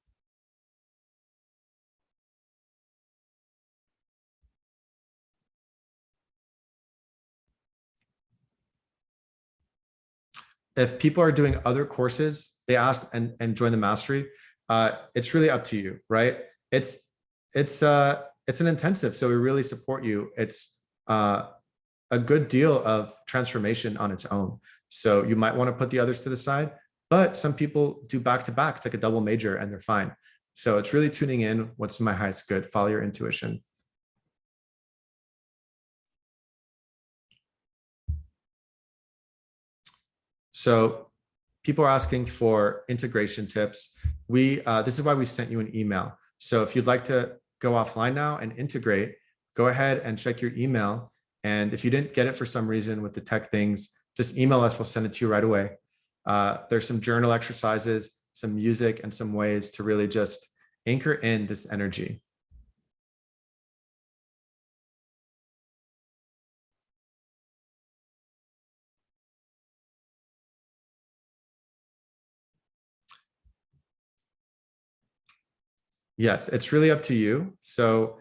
If people are doing other courses, they ask and join the mastery. It's really up to you, right? It's an intensive, so we really support you. It's a good deal of transformation on its own. So you might want to put the others to the side, but some people do back to back. It's like a double major and they're fine. So it's really tuning in. What's my highest good? Follow your intuition. So people are asking for integration tips. This is why we sent you an email. So if you'd like to go offline now and integrate, go ahead and check your email. And if you didn't get it for some reason with the tech things, just email us. We'll send it to you right away. There's some journal exercises, some music, and some ways to really just anchor in this energy. Yes, it's really up to you. So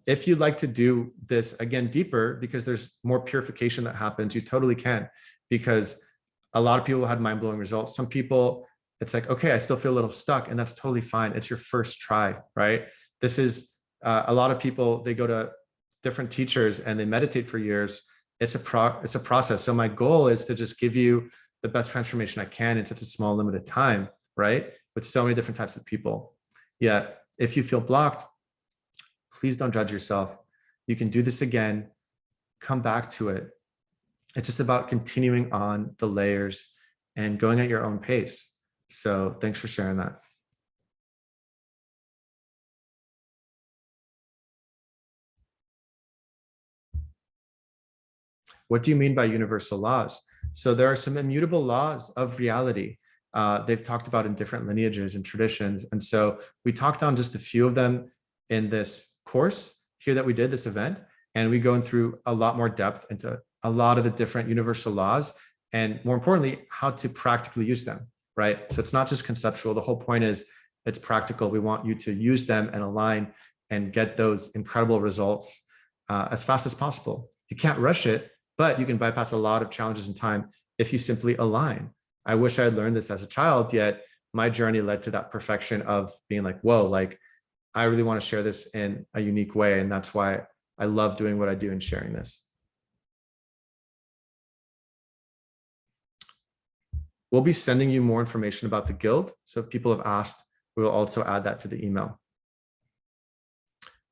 if you'd like to do this again deeper, because there's more purification that happens, you totally can, because a lot of people had mind-blowing results. Some people, it's like, okay, I still feel a little stuck, and that's totally fine. It's your first try, right? This is a lot of people, they go to different teachers and they meditate for years. It's a process. So my goal is to just give you the best transformation I can in such a small limited time, right? With so many different types of people. Yet, if you feel blocked, please don't judge yourself. You can do this again, come back to it. It's just about continuing on the layers and going at your own pace. So thanks for sharing that. What do you mean by universal laws? So there are some immutable laws of reality. They've talked about in different lineages and traditions. And so we talked on just a few of them in this course here that we did, this event, and we go through a lot more depth into a lot of the different universal laws, and more importantly, how to practically use them, right? So it's not just conceptual. The whole point is it's practical. We want you to use them and align and get those incredible results as fast as possible. You can't rush it, but you can bypass a lot of challenges in time if you simply align. I wish I had learned this as a child, yet my journey led to that perfection of being like, whoa, like I really want to share this in a unique way. And that's why I love doing what I do and sharing this. We'll be sending you more information about the guild. So if people have asked, we will also add that to the email.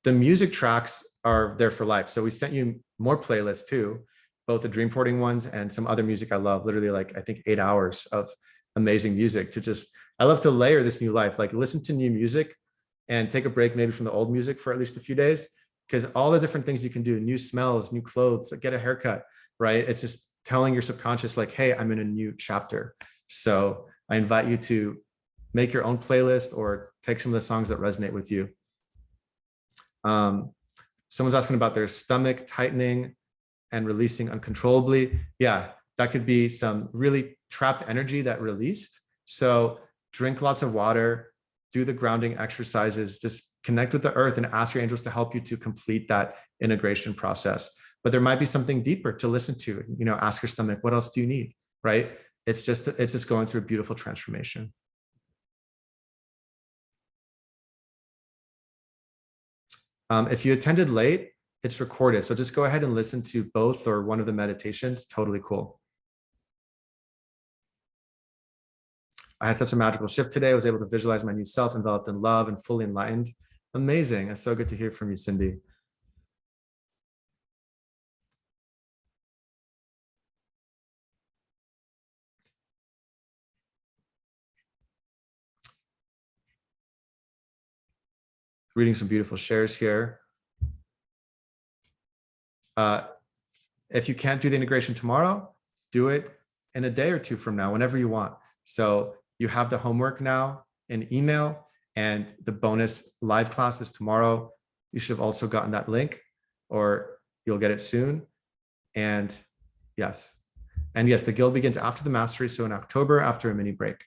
The music tracks are there for life. So we sent you more playlists too, both the Dreamporting ones and some other music I love, literally like, I think 8 hours of amazing music to just, I love to layer this new life, like listen to new music and take a break maybe from the old music for at least a few days, because all the different things you can do, new smells, new clothes, get a haircut, right? It's just telling your subconscious like, hey, I'm in a new chapter. So I invite you to make your own playlist or take some of the songs that resonate with you. Someone's asking about their stomach tightening and releasing uncontrollably. Yeah, that could be some really trapped energy that released. So drink lots of water, do the grounding exercises, just connect with the earth and ask your angels to help you to complete that integration process. But there might be something deeper to listen to, ask your stomach, what else do you need, right? It's just going through a beautiful transformation. If you attended late, it's recorded. So just go ahead and listen to both or one of the meditations. Totally cool. I had such a magical shift today. I was able to visualize my new self, enveloped in love and fully enlightened. Amazing. It's so good to hear from you, Cindy. Reading some beautiful shares here. If you can't do the integration tomorrow, do it in a day or two from now, whenever you want. So you have the homework now in email, and the bonus live class is tomorrow. You should have also gotten that link, or you'll get it soon. And yes, the guild begins after the mastery. So in October, after a mini break.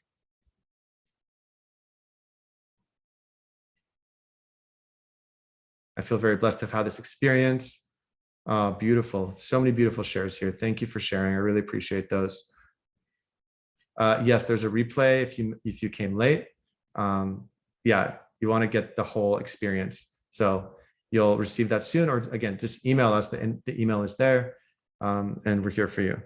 I feel very blessed to have had this experience. Oh, beautiful. So many beautiful shares here. Thank you for sharing. I really appreciate those. Yes, there's a replay if you came late. Yeah, you want to get the whole experience. So you'll receive that soon, or again, just email us. The email is there, and we're here for you.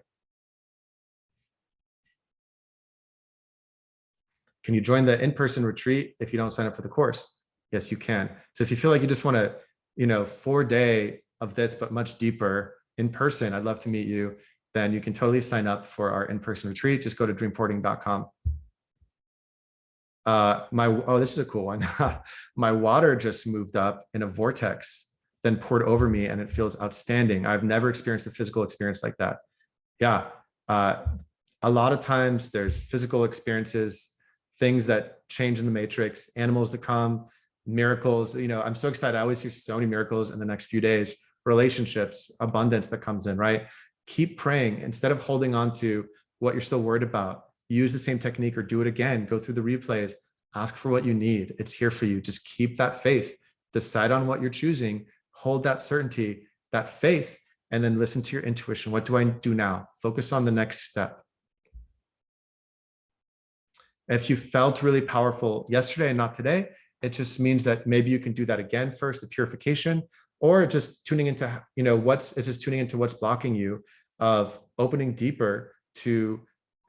Can you join the in-person retreat if you don't sign up for the course? Yes, you can. So if you feel like you just want to, 4-day of this, but much deeper in person, I'd love to meet you. Then you can totally sign up for our in-person retreat. Just go to dreamporting.com. This is a cool one. My water just moved up in a vortex, then poured over me, and it feels outstanding. I've never experienced a physical experience like that. Yeah. A lot of times there's physical experiences, things that change in the matrix, animals that come, miracles. I'm so excited. I always hear so many miracles in the next few days, relationships, abundance that comes in, right? Keep praying instead of holding on to what you're still worried about. Use the same technique or do it again. Go through the replays, ask for what you need. It's here for you. Just keep that faith, decide on what you're choosing, hold that certainty, that faith, and then listen to your intuition. What do I do now? Focus on the next step. If you felt really powerful yesterday and not today, it just means that maybe you can do that again first, the purification, or just tuning into, what's blocking you of opening deeper to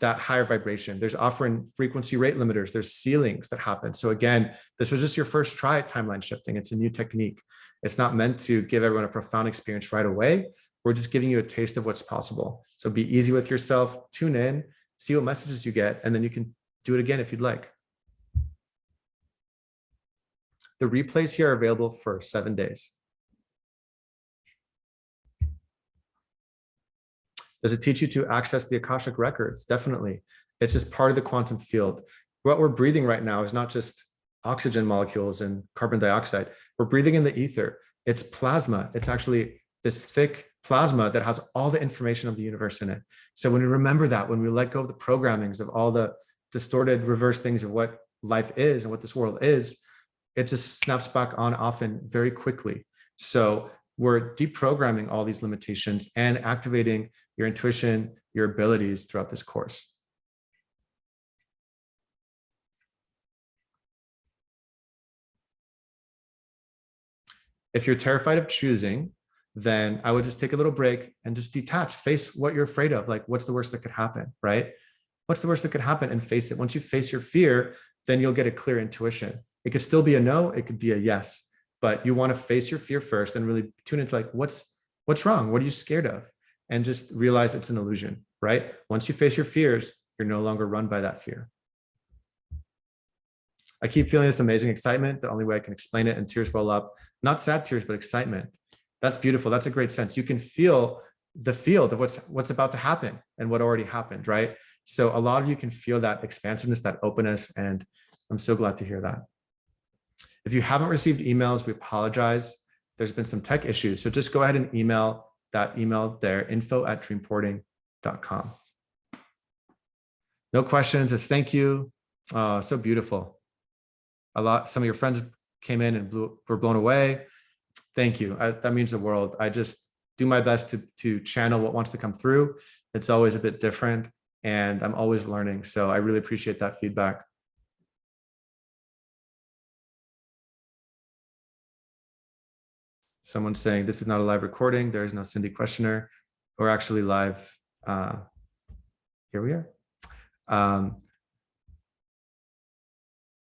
that higher vibration. There's offering frequency rate limiters. There's ceilings that happen. So again, this was just your first try at timeline shifting. It's a new technique. It's not meant to give everyone a profound experience right away. We're just giving you a taste of what's possible. So be easy with yourself, tune in, see what messages you get, and then you can do it again if you'd like. The replays here are available for 7 days. Does it teach you to access the Akashic records? Definitely. It's just part of the quantum field. What we're breathing right now is not just oxygen molecules and carbon dioxide. We're breathing in the ether. It's plasma. It's actually this thick plasma that has all the information of the universe in it. So when we remember that, when we let go of the programmings of all the distorted reverse things of what life is and what this world is, it just snaps back on often very quickly. So we're deprogramming all these limitations and activating your intuition, your abilities throughout this course. If you're terrified of choosing, then I would just take a little break and just detach, face what you're afraid of. Like, what's the worst that could happen, right? What's the worst that could happen, and face it. Once you face your fear, then you'll get a clear intuition. It could still be a no, it could be a yes, but you want to face your fear first and really tune into like, what's wrong? What are you scared of? And just realize it's an illusion, right? Once you face your fears, you're no longer run by that fear. I keep feeling this amazing excitement. The only way I can explain it, and tears well up, not sad tears, but excitement. That's beautiful. That's a great sense. You can feel the field of what's about to happen and what already happened, right? So a lot of you can feel that expansiveness, that openness, and I'm so glad to hear that. If you haven't received emails, we apologize. There's been some tech issues. So just go ahead and email that email there, info@dreamporting.com. No questions. It's thank you. So beautiful. Some of your friends came in and were blown away. Thank you. That means the world. I just do my best to channel what wants to come through. It's always a bit different, and I'm always learning. So I really appreciate that feedback. Someone's saying this is not a live recording. There is no Cindy questioner. We're actually live. Here we are.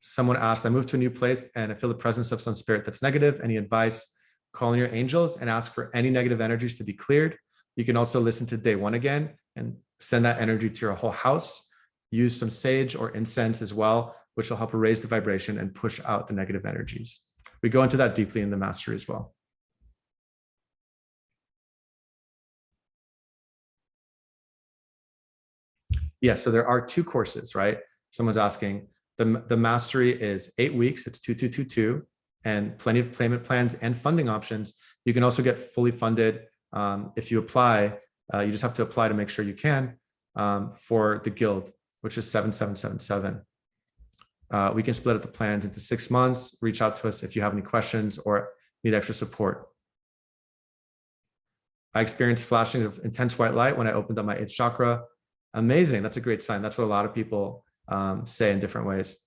Someone asked, I moved to a new place and I feel the presence of some spirit that's negative. Any advice? Call on your angels and ask for any negative energies to be cleared. You can also listen to day one again and send that energy to your whole house. Use some sage or incense as well, which will help raise the vibration and push out the negative energies. We go into that deeply in the mastery as well. Yeah, so there are 2 courses, right? Someone's asking, the mastery is 8 weeks, it's 2222, and plenty of payment plans and funding options. You can also get fully funded if you apply. You just have to apply to make sure you can for the guild, which is 7777. We can split up the plans into 6 months. Reach out to us if you have any questions or need extra support. I experienced flashing of intense white light when I opened up my 8th chakra. Amazing. That's a great sign. That's what a lot of people say in different ways.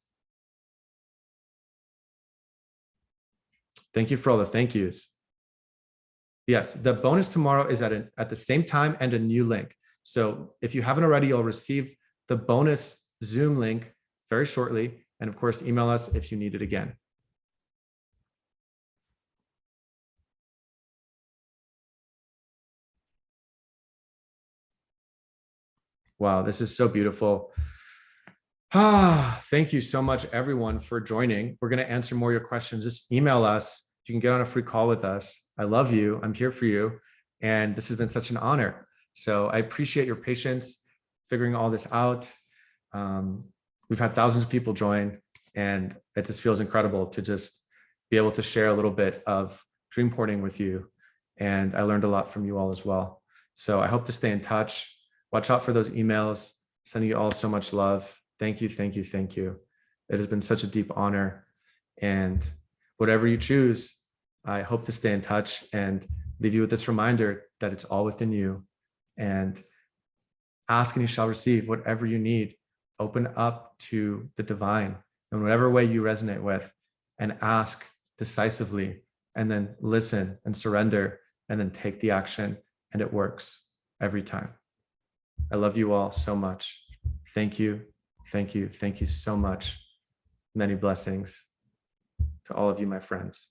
Thank you for all the thank yous. Yes, the bonus tomorrow is at the same time and a new link. So if you haven't already, you'll receive the bonus Zoom link very shortly. And of course, email us if you need it again. Wow, this is so beautiful. Thank you so much, everyone, for joining. We're going to answer more of your questions. Just email us. You can get on a free call with us. I love you. I'm here for you. And this has been such an honor. So I appreciate your patience figuring all this out. We've had thousands of people join, and it just feels incredible to just be able to share a little bit of dream porting with you. And I learned a lot from you all as well. So I hope to stay in touch. Watch out for those emails. Sending you all so much love. Thank you, thank you, thank you. It has been such a deep honor. And whatever you choose, I hope to stay in touch and leave you with this reminder that it's all within you. And ask and you shall receive. Whatever you need, open up to the divine in whatever way you resonate with, and ask decisively, and then listen and surrender, and then take the action, and it works every time. I love you all so much. Thank you. Thank you. Thank you so much. Many blessings to all of you, my friends.